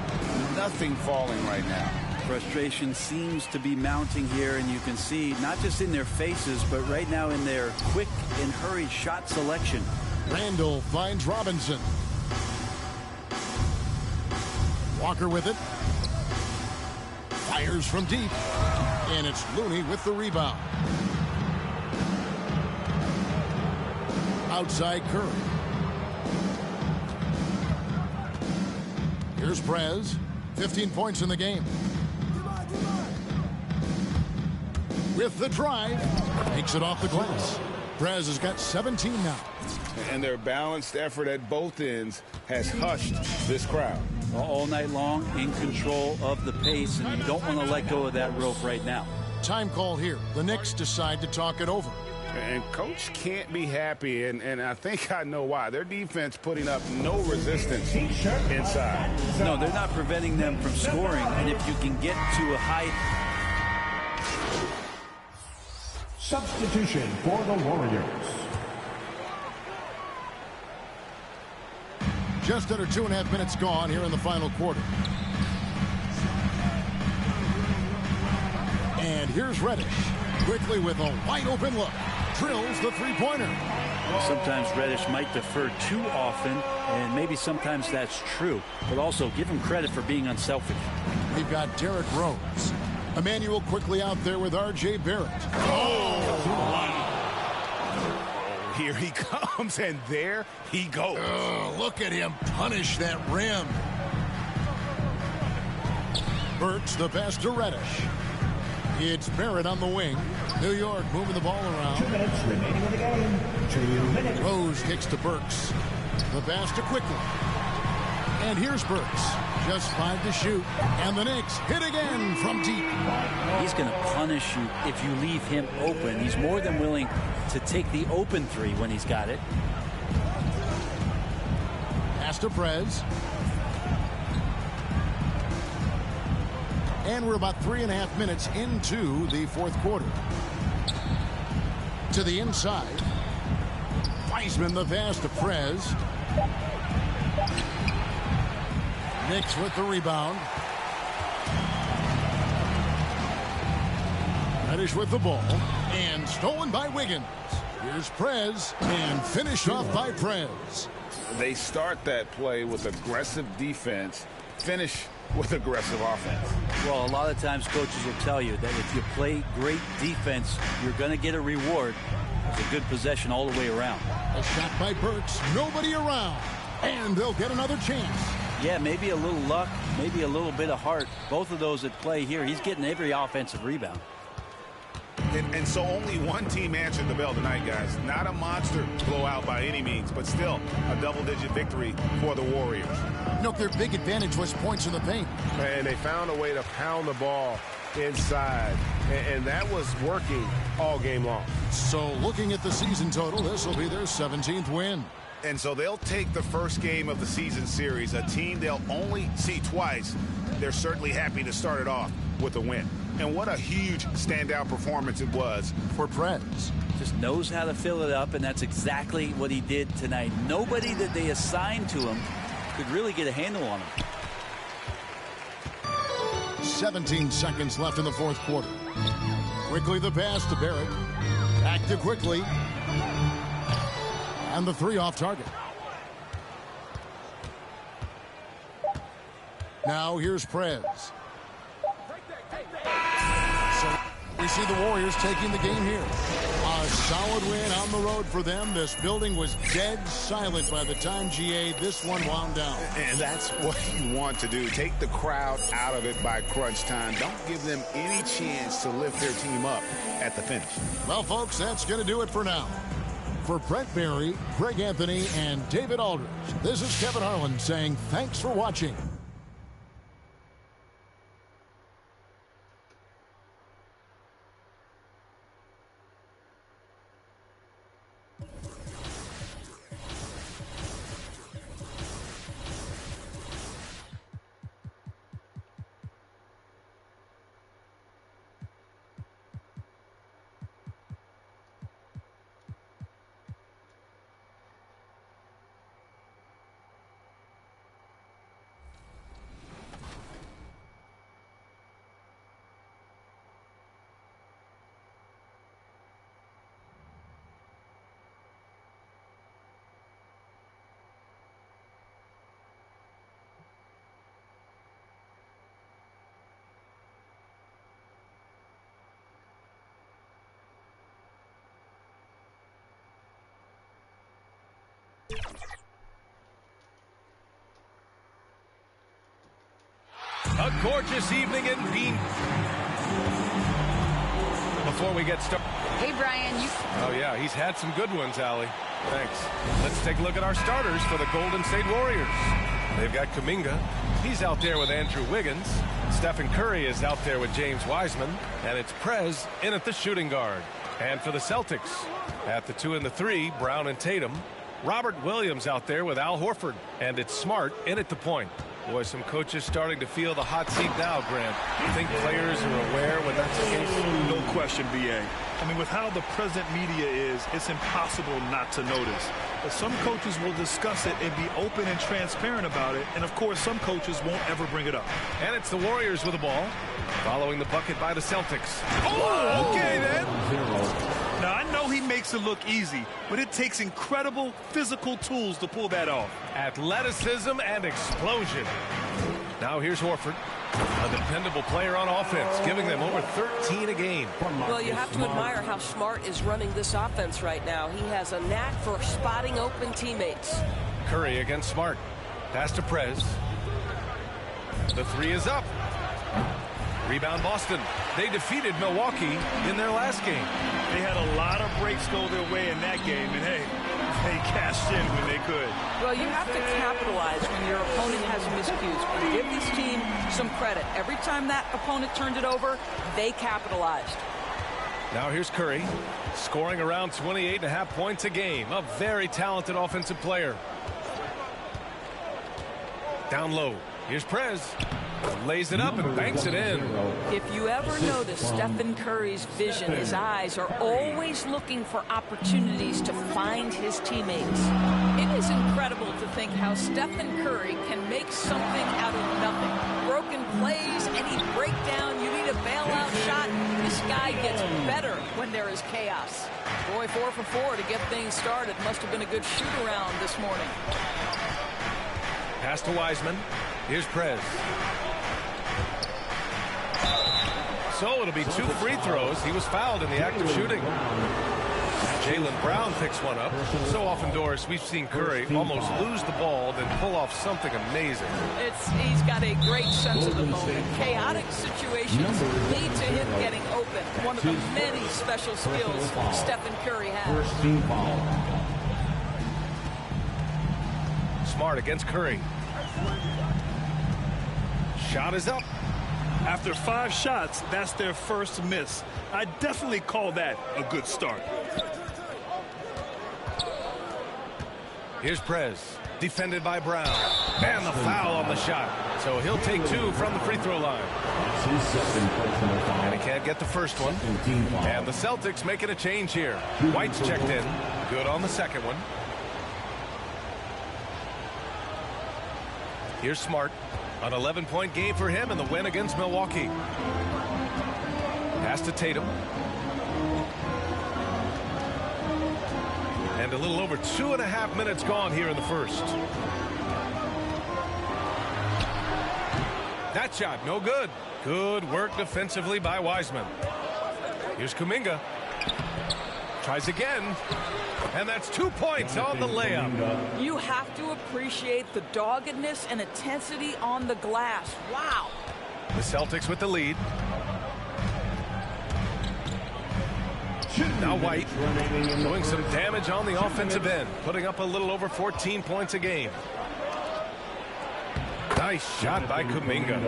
Nothing falling right now. Frustration seems to be mounting here, and you can see not just in their faces, but right now in their quick and hurried shot selection. Randall finds Robinson. Walker with it. Fires from deep. And it's Looney with the rebound. Outside Curry. Here's Prez. 15 points in the game. With the drive. Takes it off the glass. Prez has got 17 now. And their balanced effort at both ends has hushed this crowd. All night long, in control of the pace, and you don't want to let go of that rope right now. Time call here. The Knicks decide to talk it over. And Coach can't be happy, and I think I know why. Their defense putting up no resistance inside. No, they're not preventing them from scoring, and if you can get to a high... Substitution for the Warriors. Just under 2.5 minutes gone here in the final quarter. And here's Reddish. Quickly with a wide open look. Drills the three-pointer. Sometimes Reddish might defer too often, and maybe sometimes that's true. But also give him credit for being unselfish. We've got Derrick Rose. Emmanuel quickly out there with R.J. Barrett. Here he comes, and there he goes. Oh, look at him punish that rim. Burks the pass to Reddish. It's Barrett on the wing. New York moving the ball around. 2 minutes remaining in the game. 2 minutes. Rose kicks to Burks. The pass to Quickly. And here's Burks. Just 5 to shoot. And the Knicks hit again from deep. He's going to punish you if you leave him open. He's more than willing to take the open three when he's got it. Pass to Prez. And we're about 3.5 minutes into the fourth quarter. To the inside. Wiseman the pass to Prez. Knicks with the rebound. Reddish with the ball. And stolen by Wiggins. Here's Prez. And finished off by Prez. They start that play with aggressive defense. Finish with aggressive offense. Well, a lot of times coaches will tell you that if you play great defense, you're going to get a reward. It's a good possession all the way around. A shot by Burks. Nobody around. And they'll get another chance. Yeah, maybe a little luck, maybe a little bit of heart. Both of those at play here. He's getting every offensive rebound. And so only one team answered the bell tonight, guys. Not a monster blowout by any means, but still a double-digit victory for the Warriors. Look, their big advantage was points in the paint. And they found a way to pound the ball inside, and that was working all game long. So looking at the season total, this will be their 17th win. And so they'll take the first game of the season series, a team they'll only see twice. They're certainly happy to start it off with a win. And what a huge standout performance it was for Prez. Just knows how to fill it up, and that's exactly what he did tonight. Nobody that they assigned to him could really get a handle on him. 17 seconds left in the fourth quarter. Quickly the pass to Barrett. Back to Quickly. And the three off target. Now here's Prez. So we see the Warriors taking the game here. A solid win on the road for them. This building was dead silent by the time, GA, this one wound down. And that's what you want to do. Take the crowd out of it by crunch time. Don't give them any chance to lift their team up at the finish. Well, folks, that's going to do it for now. For Brent Barry, Greg Anthony, and David Aldridge, this is Kevin Harlan saying thanks for watching. A gorgeous evening in Bean. Before we get started. Hey, Brian. Oh, yeah, he's had some good ones, Allie. Thanks. Let's take a look at our starters for the Golden State Warriors. They've got Kuminga. He's out there with Andrew Wiggins. Stephen Curry is out there with James Wiseman. And it's Prez in at the shooting guard. And for the Celtics, at the 2 and the 3, Brown and Tatum. Robert Williams out there with Al Horford. And it's Smart in at the point. Boy, some coaches starting to feel the hot seat now, Grant. You think players are aware when that's the case? No question, B.A. I mean, with how the present media is, it's impossible not to notice. But some coaches will discuss it and be open and transparent about it. And, of course, some coaches won't ever bring it up. And it's the Warriors with the ball, following the bucket by the Celtics. Oh, okay, then. Now, I know he makes it look easy, but it takes incredible physical tools to pull that off. Athleticism and explosion. Now here's Horford, a dependable player on offense, giving them over 13 a game. Well, you have to admire how Smart is running this offense right now. He has a knack for spotting open teammates. Curry against Smart. Pass to Prez. The three is up. Rebound Boston. They defeated Milwaukee in their last game. They had a lot of breaks go their way in that game, and hey, they cashed in when they could. Well, you have to capitalize when your opponent has miscues. But give this team some credit. Every time that opponent turned it over, they capitalized. Now here's Curry, scoring around 28.5 points a game. A very talented offensive player. Down low. Here's Prez. Lays it up and banks it in. If you ever notice Stephen Curry's vision, his eyes are always looking for opportunities to find his teammates. It is incredible to think how Stephen Curry can make something out of nothing. Broken plays, any breakdown, you need a bailout shot. This guy gets better when there is chaos. Boy, 4 for 4 to get things started. Must have been a good shoot-around this morning. Pass to Wiseman. Here's Prez. So it'll be 2 free throws. He was fouled in the act of shooting. Jaylen Brown picks one up. So often, Doris, we've seen Curry almost lose the ball, then pull off something amazing. He's got a great sense of the moment. Chaotic situations lead to him getting open. One of the many special skills Stephen Curry has. Smart against Curry. Shot is up. After 5 shots, that's their first miss. I definitely call that a good start. Here's Prez, defended by Brown. And the foul on the shot. So he'll take 2 from the free throw line. And he can't get the first one. And the Celtics making a change here. White's checked in. Good on the second one. Here's Smart. An 11-point game for him in the win against Milwaukee. Pass to Tatum. And a little over 2.5 minutes gone here in the first. That shot, no good. Good work defensively by Wiseman. Here's Kuminga. Tries again. And that's 2 points on the layup. You have to appreciate the doggedness and intensity on the glass. Wow. The Celtics with the lead. Now White doing some damage on the offensive end, putting up a little over 14 points a game. Nice shot by Kuminga.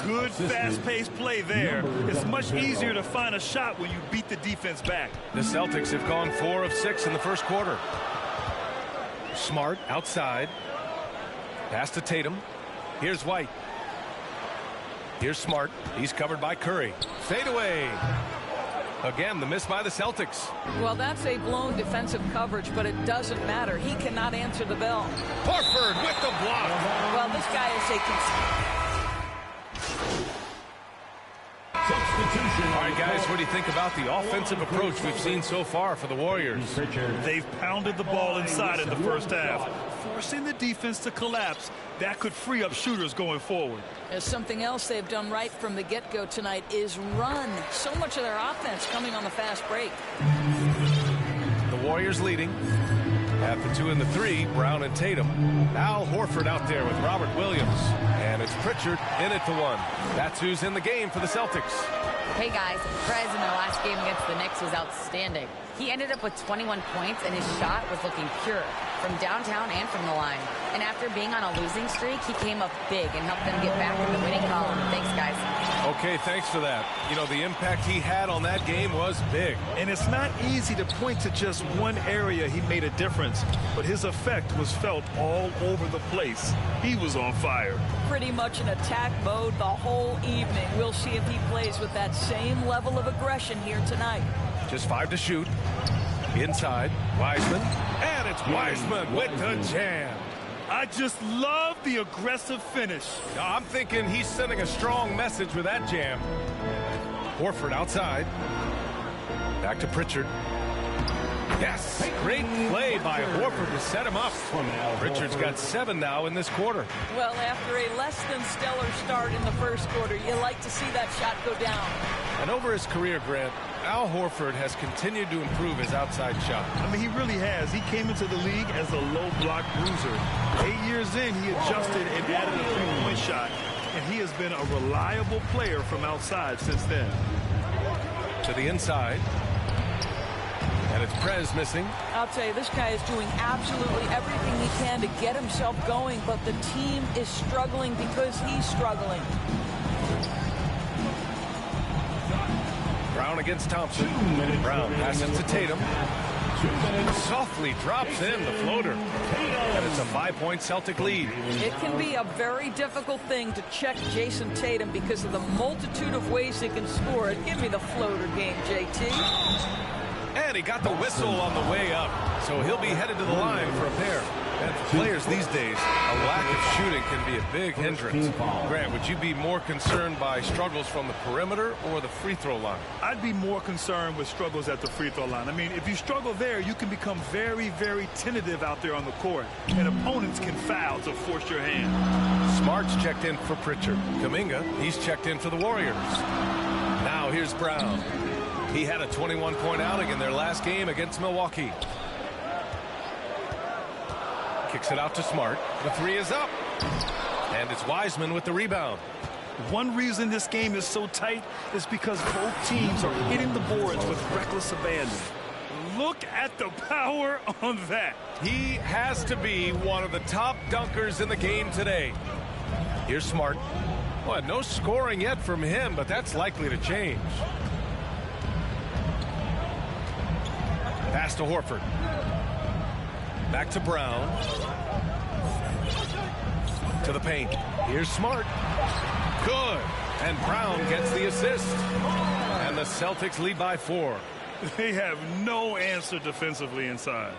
Good fast-paced play there. It's much easier to find a shot when you beat the defense back. The Celtics have gone 4 of 6 in the first quarter. Smart outside. Pass to Tatum. Here's White. Here's Smart. He's covered by Curry. Fade away. Again, the miss by the Celtics. Well, that's a blown defensive coverage, but it doesn't matter. He cannot answer the bell. Horford with the block. Well, this guy is All right, guys, what do you think about the offensive approach we've seen so far for the Warriors? They've pounded the ball inside in the first half, forcing the defense to collapse. That could free up shooters going forward. Something else they've done right from the get-go tonight is run. So much of their offense coming on the fast break. The Warriors leading. At the 2 and the 3, Brown and Tatum. Al Horford out there with Robert Williams. And it's Pritchard in at the 1. That's who's in the game for the Celtics. Hey guys, Prez in their last game against the Knicks was outstanding. He ended up with 21 points and his shot was looking pure from downtown and from the line. And after being on a losing streak, he came up big and helped them get back in the winning column. Thanks, guys. Okay, thanks for that. You know, the impact he had on that game was big. And it's not easy to point to just one area he made a difference, but his effect was felt all over the place. He was on fire. Pretty much in attack mode the whole evening. We'll see if he plays with that same level of aggression here tonight. Just 5 to shoot. Inside, Wiseman. And it's Wiseman with the jam. I just love the aggressive finish. I'm thinking he's sending a strong message with that jam. Horford outside. Back to Pritchard. Yes, great play by Horford to set him up. Pritchard's got 7 now in this quarter. Well, after a less than stellar start in the first quarter, you like to see that shot go down. And over his career, Grant, Al Horford has continued to improve his outside shot. I mean, he really has. He came into the league as a low block bruiser. 8 years in, he adjusted and added a 3-point shot. And he has been a reliable player from outside since then. To the inside. And it's Prez missing. I'll tell you, this guy is doing absolutely everything he can to get himself going, but the team is struggling because he's struggling. Brown against Thompson. Brown passes to Tatum. Softly drops in the floater. And it's a 5-point Celtic lead. It can be a very difficult thing to check Jason Tatum because of the multitude of ways he can score it. Give me the floater game, JT. And he got the whistle on the way up. So he'll be headed to the line for a pair. And for players these days, a lack of shooting can be a big hindrance. Grant, would you be more concerned by struggles from the perimeter or the free throw line? I'd be more concerned with struggles at the free throw line. I mean, if you struggle there, you can become very, very tentative out there on the court. And opponents can foul to force your hand. Smart's checked in for Pritchard. Kuminga, he's checked in for the Warriors. Now here's Brown. He had a 21-point outing in their last game against Milwaukee. Kicks it out to Smart. The three is up. And it's Wiseman with the rebound. One reason this game is so tight is because both teams are hitting the boards with reckless abandon. Look at the power on that. He has to be one of the top dunkers in the game today. Here's Smart. Well, no scoring yet from him, but that's likely to change. Pass to Horford. Back to Brown. To the paint. Here's Smart. Good. And Brown gets the assist. And the Celtics lead by 4. They have no answer defensively inside.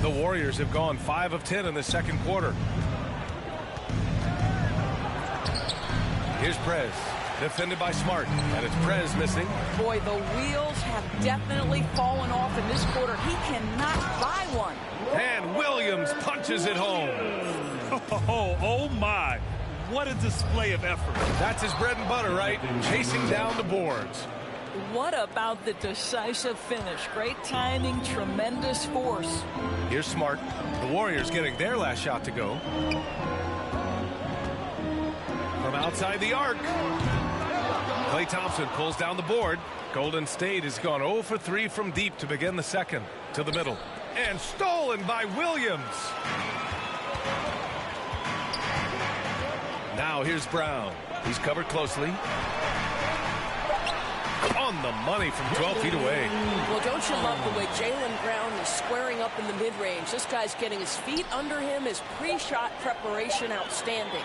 The Warriors have gone 5 of 10 in the second quarter. Here's Prez. Defended by Smart. And it's Prez missing. Boy, the wheels have definitely fallen off in this quarter. He cannot buy one. And Williams punches it home. Oh my. What a display of effort. That's his bread and butter, right? Chasing down the boards. What about the decisive finish? Great timing, tremendous force. Here's Smart. The Warriors getting their last shot to go. From outside the arc. Klay Thompson pulls down the board. Golden State has gone 0 for 3 from deep to begin the second. To the middle. And stolen by Williams. Now here's Brown. He's covered closely. On the money from 12 feet away. Well, don't you love the way Jaylen Brown is squaring up in the mid-range? This guy's getting his feet under him. His pre-shot preparation outstanding.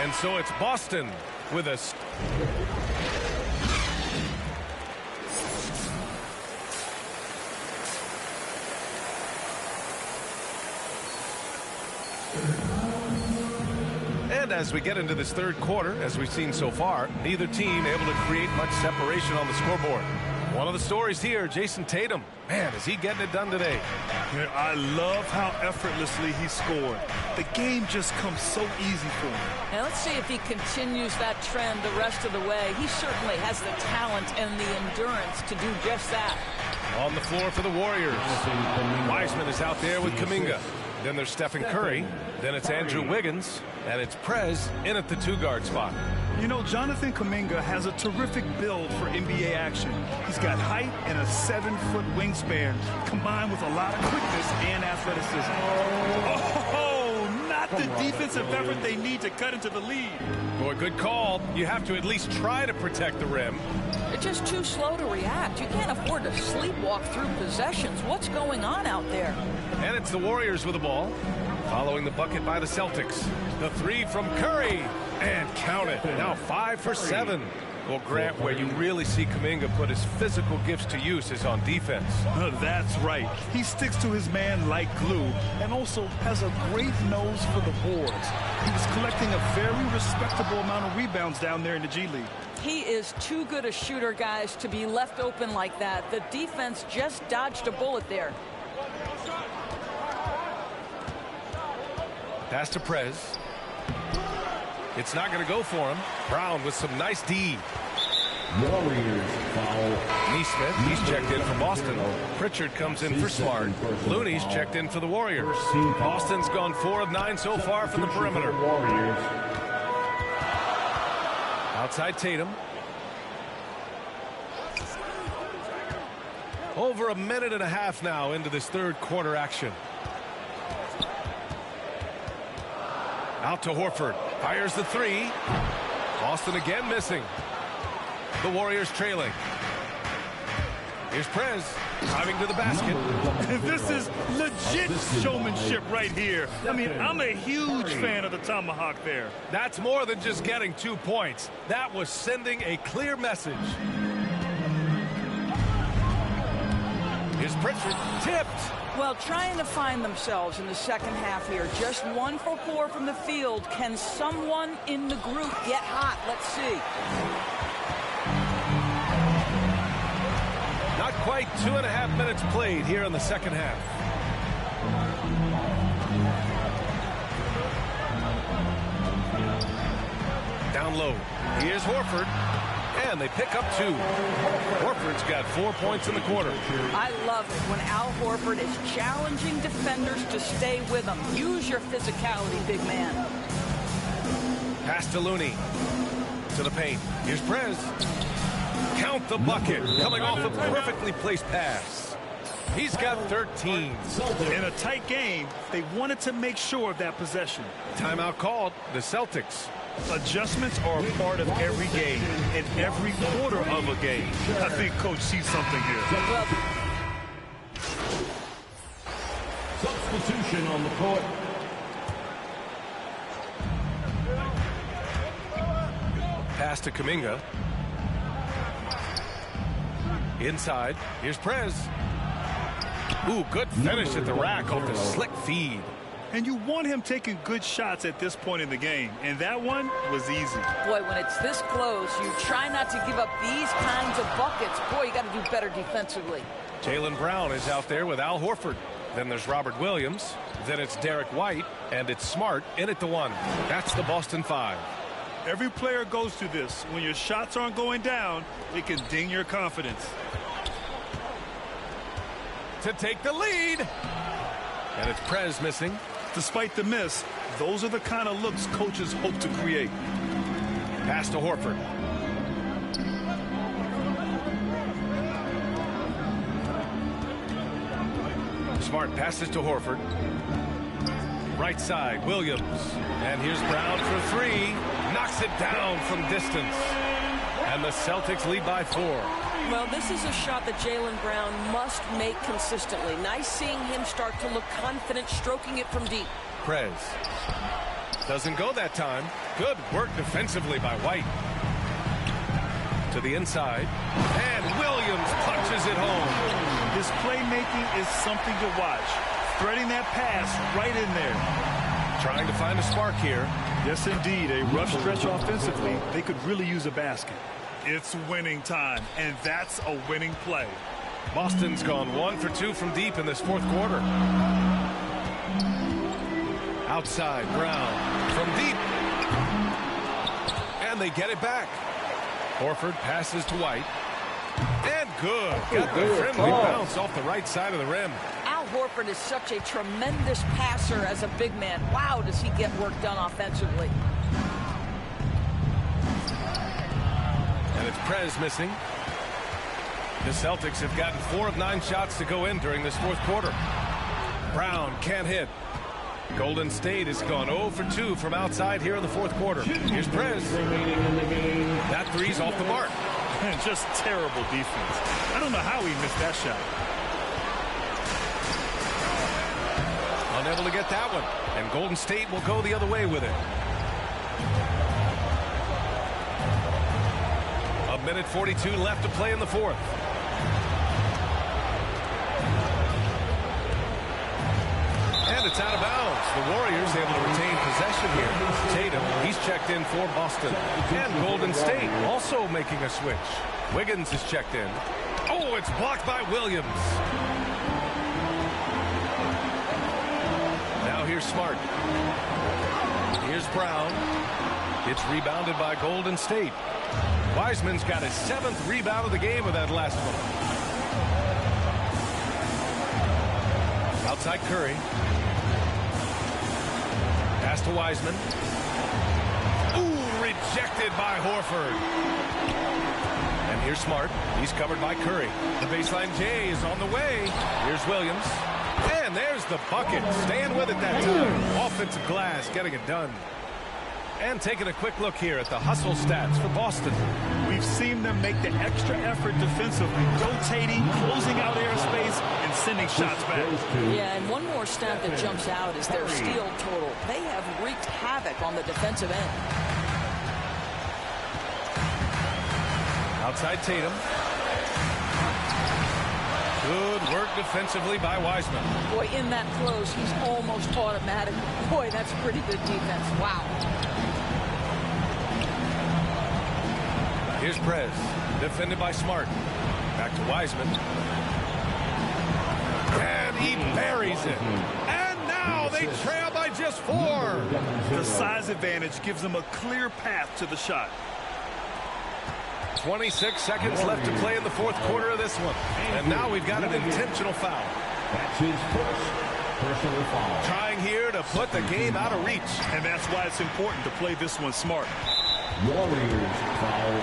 And so it's Boston with a... And as we get into this third quarter, as we've seen so far, neither team able to create much separation on the scoreboard. One of the stories here, Jason Tatum. Man, is he getting it done today. Yeah, I love how effortlessly he scored. The game just comes so easy for him. Now let's see if he continues that trend the rest of the way. He certainly has the talent and the endurance to do just that. On the floor for the Warriors. Wiseman is out there with Kuminga. Then there's Stephen Curry. Then it's Andrew Wiggins. And it's Prez in at the 2-guard spot. You know, Jonathan Kuminga has a terrific build for NBA action. He's got height and a 7-foot wingspan, combined with a lot of quickness and athleticism. Oh, not the defensive effort they need to cut into the lead. Boy, good call. You have to at least try to protect the rim. They're just too slow to react. You can't afford to sleepwalk through possessions. What's going on out there? And it's the Warriors with the ball. Following the bucket by the Celtics. The 3 from Curry. And count it. Now 5 for 7. Well, Grant, where you really see Kuminga put his physical gifts to use is on defense. That's right. He sticks to his man like glue and also has a great nose for the boards. He was collecting a very respectable amount of rebounds down there in the G League. He is too good a shooter, guys, to be left open like that. The defense just dodged a bullet there. Pass to Prez. It's not going to go for him. Brown with some nice D. Warriors foul. Neesmith, he's checked in for Boston. Pritchard comes in for Smart. Looney's checked in for the Warriors. Boston's gone 4 of 9 so far from the perimeter. Outside Tatum. Over a minute and a half now into this third quarter action. Out to Horford. Fires the 3. Boston again missing. The Warriors trailing. Here's Prez driving to the basket. This is legit showmanship right here. I mean, I'm a huge fan of the tomahawk there. That's more than just getting 2 points. That was sending a clear message. Here's Pritchard, tipped. Well, trying to find themselves in the second half here. Just 1 for 4 from the field. Can someone in the group get hot? Let's see. Not quite 2.5 minutes played here in the second half. Down low. Here's Horford. And they pick up 2. Horford's got 4 points in the quarter. I love it when Al Horford is challenging defenders to stay with him. Use your physicality, big man. Pass to Looney. To the paint. Here's Prez. Count the bucket. Coming off a perfectly placed pass. He's got 13. In a tight game, they wanted to make sure of that possession. Timeout called. The Celtics. Adjustments are a part of every game and every quarter of a game. I think Coach sees something here. Substitution on the court. Pass to Kuminga. Inside. Here's Prez. Ooh, good finish at the rack off the slick feed. And you want him taking good shots at this point in the game. And that one was easy. Boy, when it's this close, you try not to give up these kinds of buckets. Boy, you got to do better defensively. Jaylen Brown is out there with Al Horford. Then there's Robert Williams. Then it's Derek White. And it's Smart in at the 1. That's the Boston 5. Every player goes through this. When your shots aren't going down, it can ding your confidence. To take the lead. And it's Prez missing. Despite the miss, those are the kind of looks coaches hope to create. Pass to Horford. Smart passes to Horford. Right side, Williams. And here's Brown for 3. Knocks it down from distance. And the Celtics lead by 4. Well, this is a shot that Jaylen Brown must make consistently. Nice seeing him start to look confident, stroking it from deep. Prez. Doesn't go that time. Good work defensively by White. To the inside. And Williams punches it home. His playmaking is something to watch. Threading that pass right in there. Trying to find a spark here. Yes, indeed. A rough stretch offensively. They could really use a basket. It's winning time, and that's a winning play. Boston's gone 1 for 2 from deep in this 4th quarter. Outside, Brown from deep. And they get it back. Horford passes to White. And good. Got the friendly bounce off the right side of the rim. Al Horford is such a tremendous passer as a big man. Wow, does he get work done offensively. And it's Prez missing. The Celtics have gotten 4 of 9 shots to go in during this 4th quarter. Brown can't hit. Golden State has gone 0 for 2 from outside here in the 4th quarter. Here's Prez. That 3's off the mark. Just terrible defense. I don't know how he missed that shot. Unable to get that one. And Golden State will go the other way with it. 1:42 left to play in the 4th. And it's out of bounds. The Warriors able to retain possession here. Tatum, he's checked in for Boston. And Golden State also making a switch. Wiggins is checked in. Oh, it's blocked by Williams. Now here's Smart. Here's Brown. It's rebounded by Golden State. Wiseman's got his 7th rebound of the game with that last one. Outside Curry. Pass to Wiseman. Ooh, rejected by Horford. And here's Smart. He's covered by Curry. The baseline J is on the way. Here's Williams. And there's the bucket. Staying with it that time. Offensive glass, getting it done. And taking a quick look here at the hustle stats for Boston. We've seen them make the extra effort defensively, rotating, closing out airspace, and sending shots back. Yeah, and one more stat that jumps out is their steal total. They have wreaked havoc on the defensive end. Outside Tatum. Good work defensively by Wiseman. Boy, in that close, he's almost automatic. Boy, that's pretty good defense. Wow. Here's Prez, defended by Smart. Back to Wiseman. And he buries it. And now they trail by just just 4. The size advantage gives them a clear path to the shot. 26 seconds left to play in the fourth quarter of this one. And now we've got an intentional foul. That's his first personal foul. Trying here to put the game out of reach. And that's why it's important to play this one smart. Warriors foul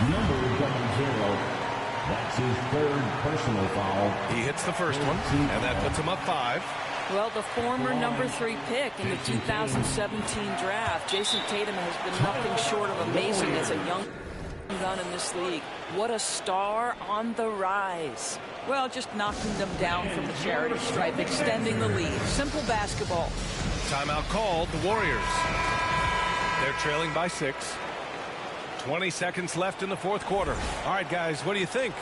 number 0. That's his third personal foul. He hits the first one, and that puts him up 5. Well, the former number 3 pick in the 2017 draft, Jason Tatum has been nothing short of amazing as a young gun in this league. What a star on the rise. Well, just knocking them down from the charity stripe, extending the lead. Simple basketball. Timeout called, the Warriors. They're trailing by 6. 20 seconds left in the fourth quarter. All right, guys, what do you think?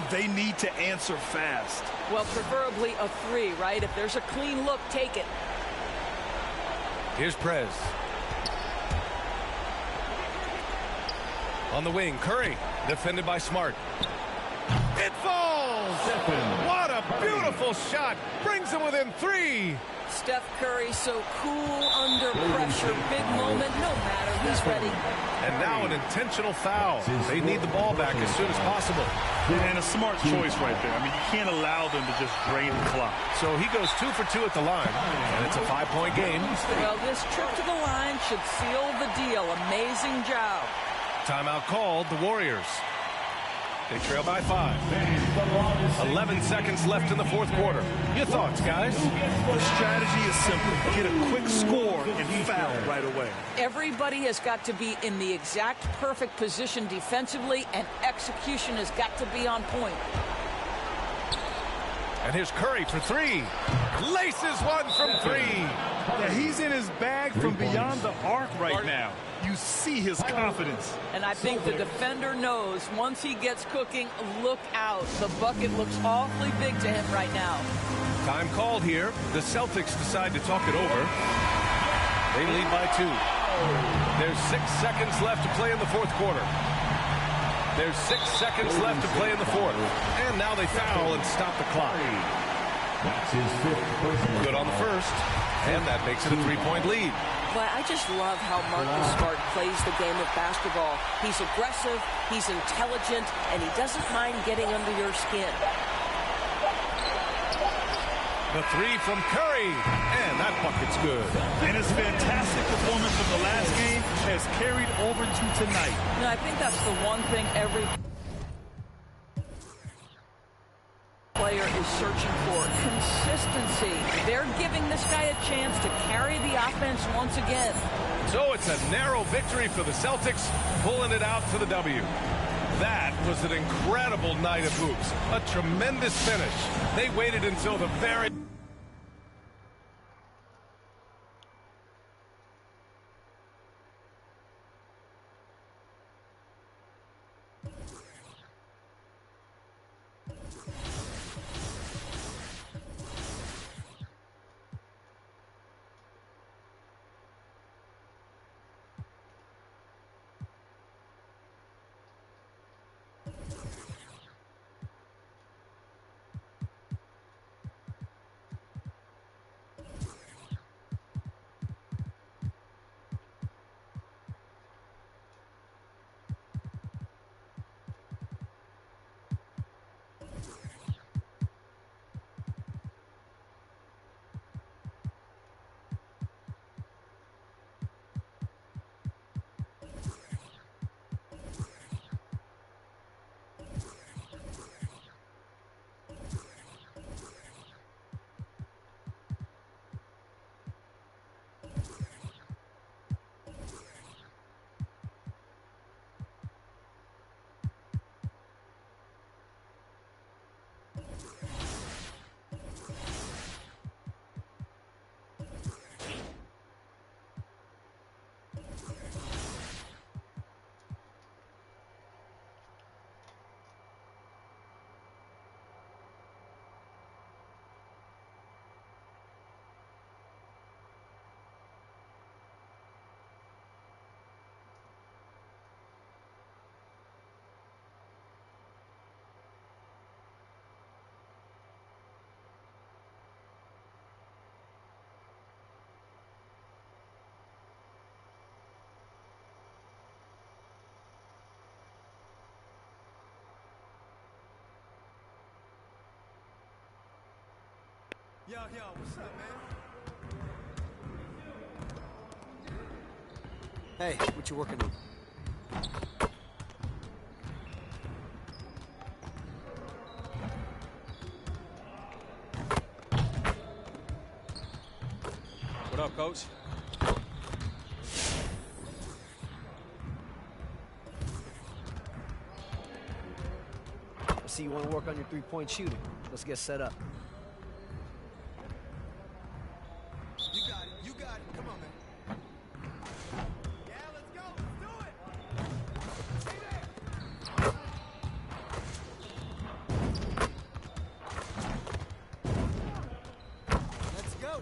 They need to answer fast. Well, preferably a 3, right? If there's a clean look, take it. Here's Prez. On the wing, Curry, defended by Smart. It falls! What a beautiful shot! Brings him within 3. Steph Curry so cool under pressure. Big moment, no matter, he's ready. And now an intentional foul. They need the ball back as soon as possible. And a smart choice right there. I mean, you can't allow them to just drain the clock. So he goes 2 for 2 at the line, and it's a 5-point game. Well, this trip to the line should seal the deal. Amazing job. Timeout called, the Warriors. They trail by 5. 11 seconds left in the fourth quarter. Your thoughts, guys? The strategy is simple. Get a quick score and foul right away. Everybody has got to be in the exact perfect position defensively, and execution has got to be on point. And here's Curry for 3. Laces one from 3. Yeah, he's in his bag from beyond the arc right now. You see his confidence. And I think the defender knows once he gets cooking, look out. The bucket looks awfully big to him right now. Time called here. The Celtics decide to talk it over. They lead by 2. There's 6 seconds left to play in the fourth quarter. There's 6 seconds left to play in the fourth. And now they foul and stop the clock. That's his fifth personal. Good on the first. And that makes it a 3-point lead. But I just love how Marcus Smart plays the game of basketball. He's aggressive, he's intelligent, and he doesn't mind getting under your skin. The 3 from Curry, and that bucket's good. And his fantastic performance from the last game has carried over to tonight. No, I think that's the one thing every player is searching for. Consistency. They're giving this guy a chance to carry the offense once again. So it's a narrow victory for the Celtics, pulling it out for the W. That was an incredible night of hoops. A tremendous finish. They waited until the very... Yo, what's up, man? Hey, what you working on? What up, Coach? I see you want to work on your three-point shooting. Let's get set up. You got it. You got it. Come on, man. Yeah, let's go. Let's do it. Stay there. Let's go.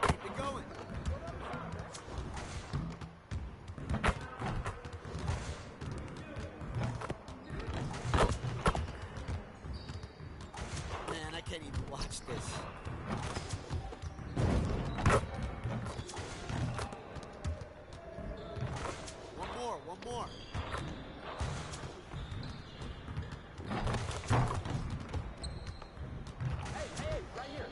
Keep it going. Man, I can't even watch this. One more. Hey, right here.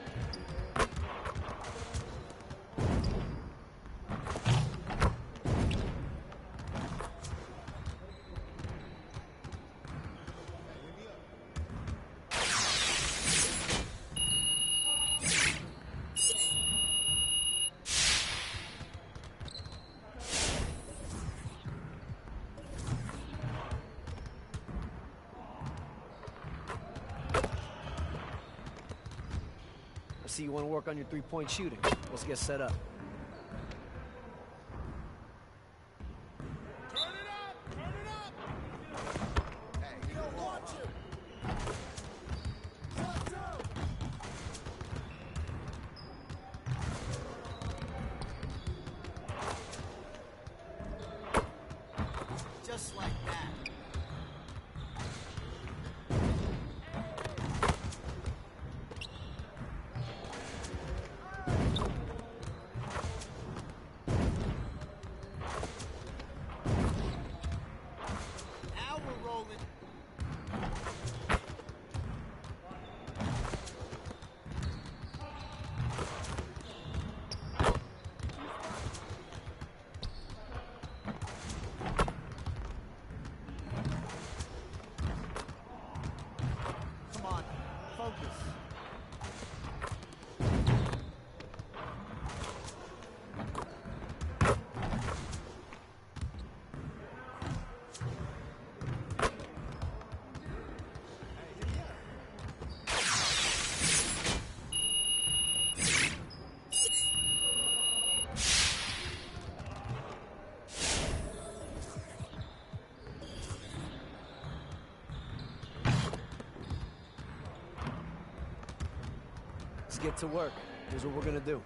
I see you want to work on your three-point shooting. Let's get set up. Turn it up! Turn it up! Hey, you don't want to! Just like that. Now we're rolling. Come on, focus. Let's get to work. Here's what we're gonna do.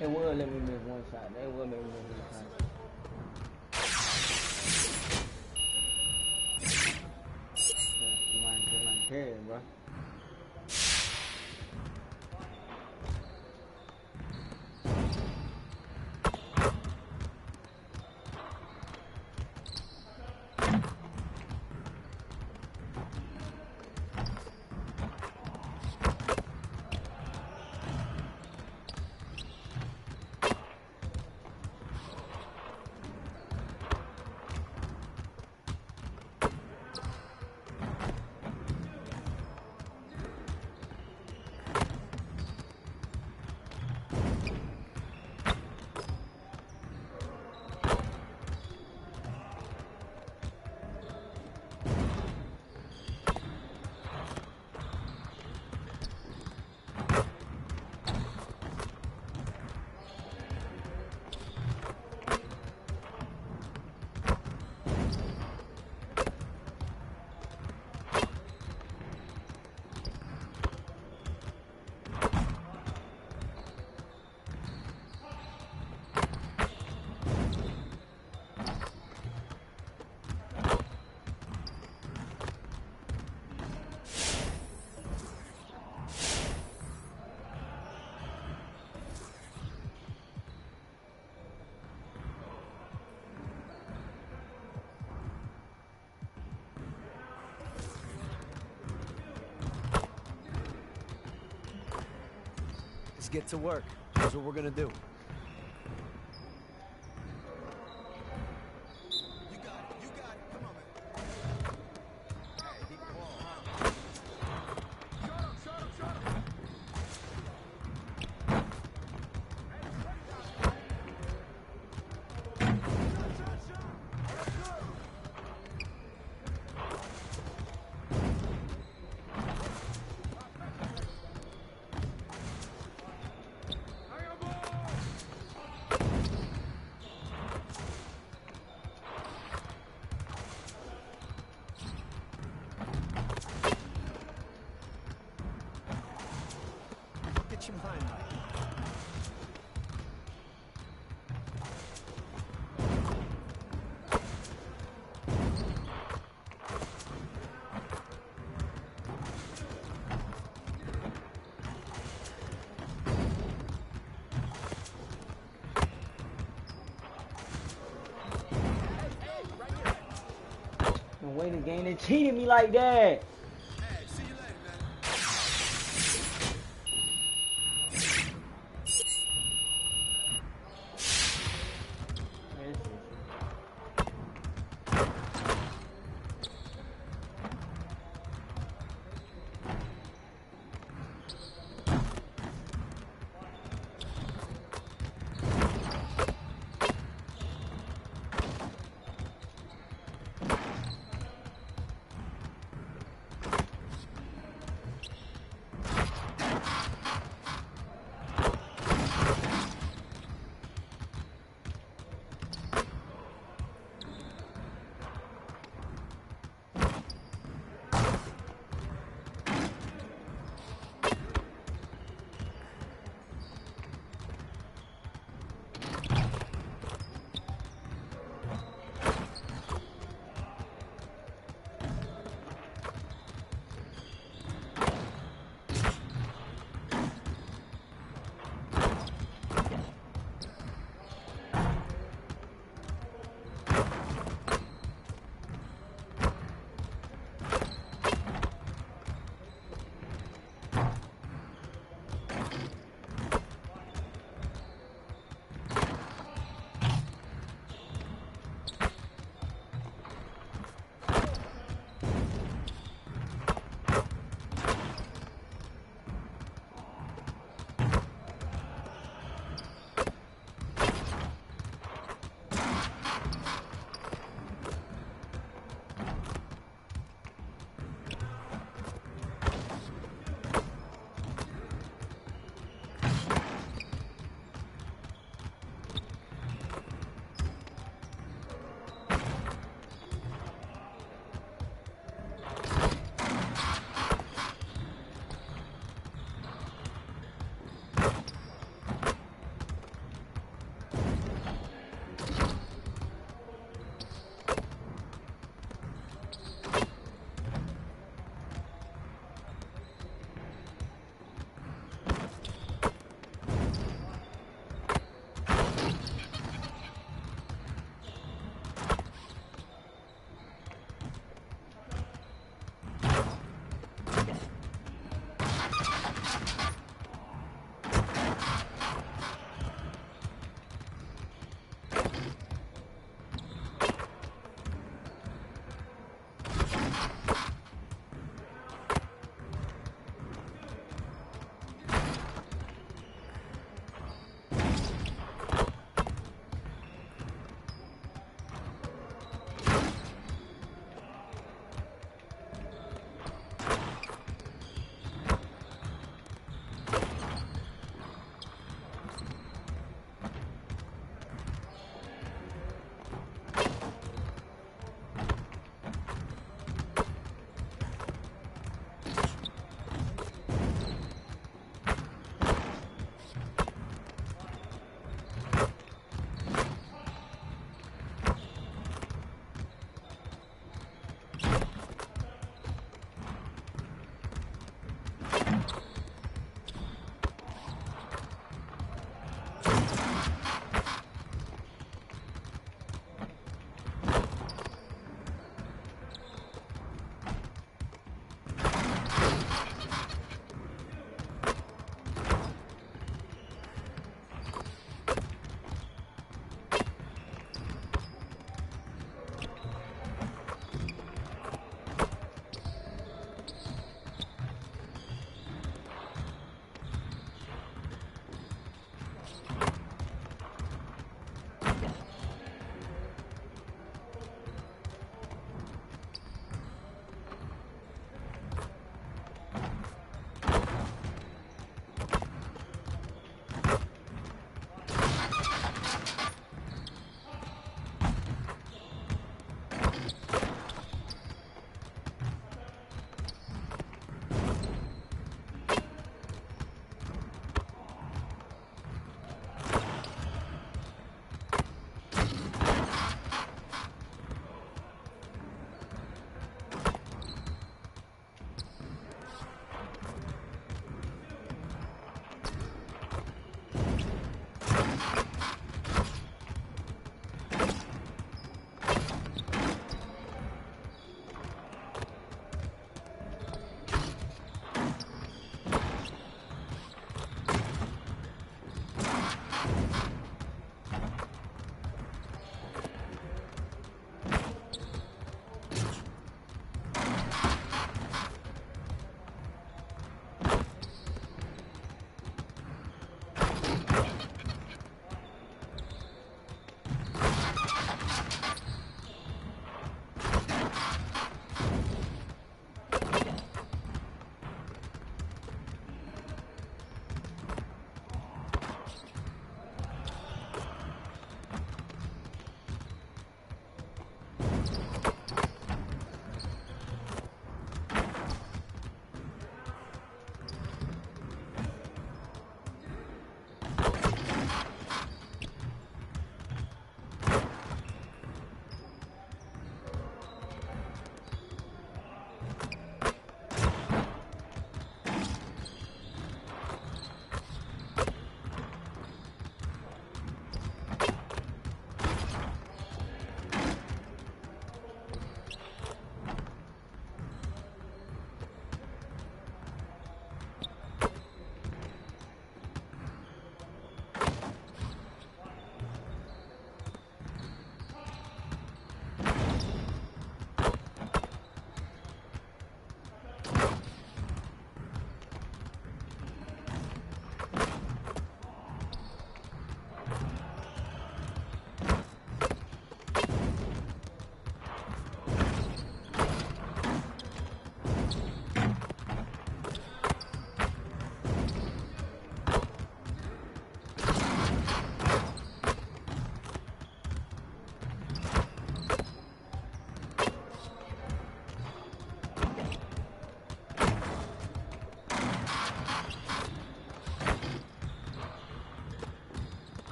They will let me miss one shot. They will let me miss one shot. You might carry it, bro. Let's get to work. That's what we're going to do. Get your mind right. No way to game. They cheated me like that.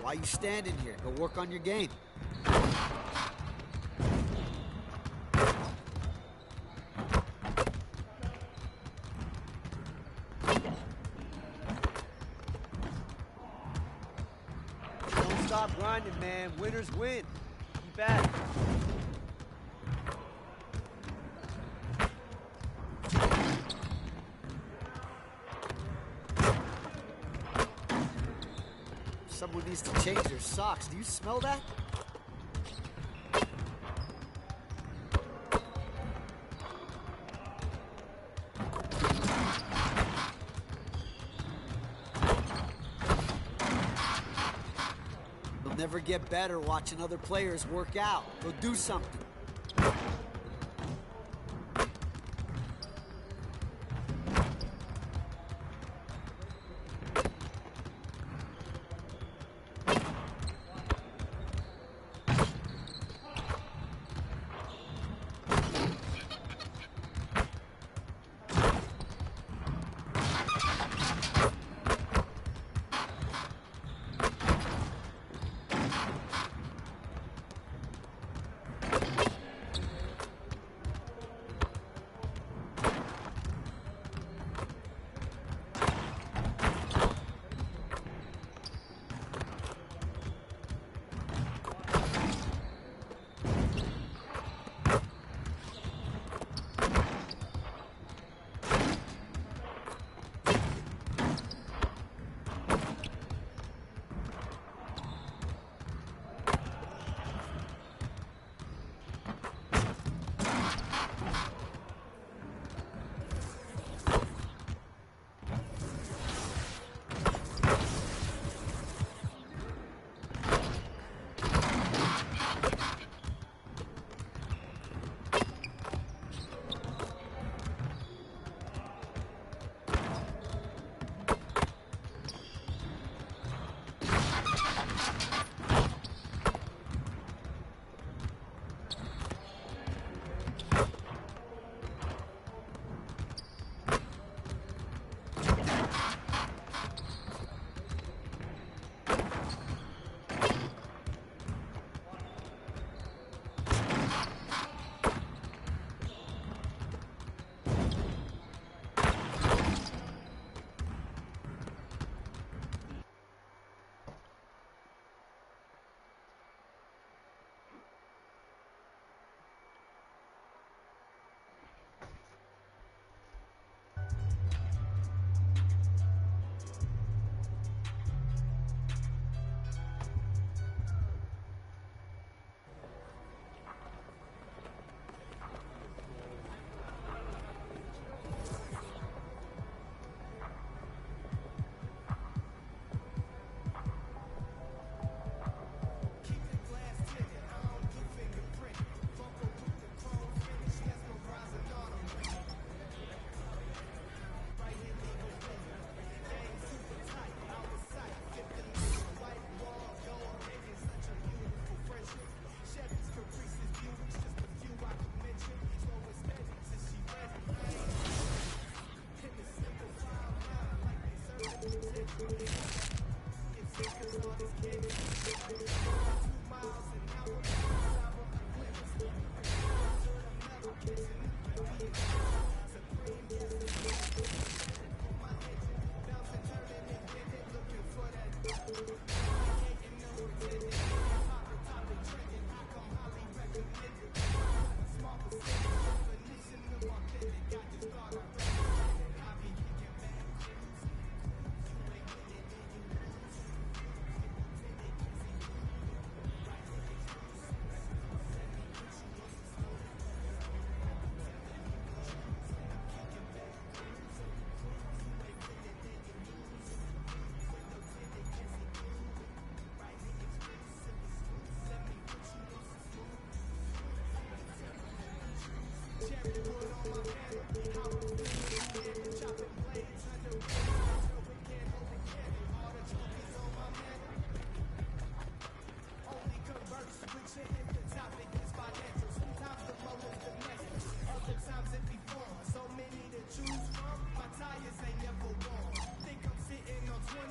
Why you standing here? Go work on your game. Don't stop grinding, man. Winners win. Keep at it. Someone needs to change their socks. Do you smell that? You'll never get better watching other players work out. Go do something.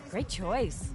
Great choice.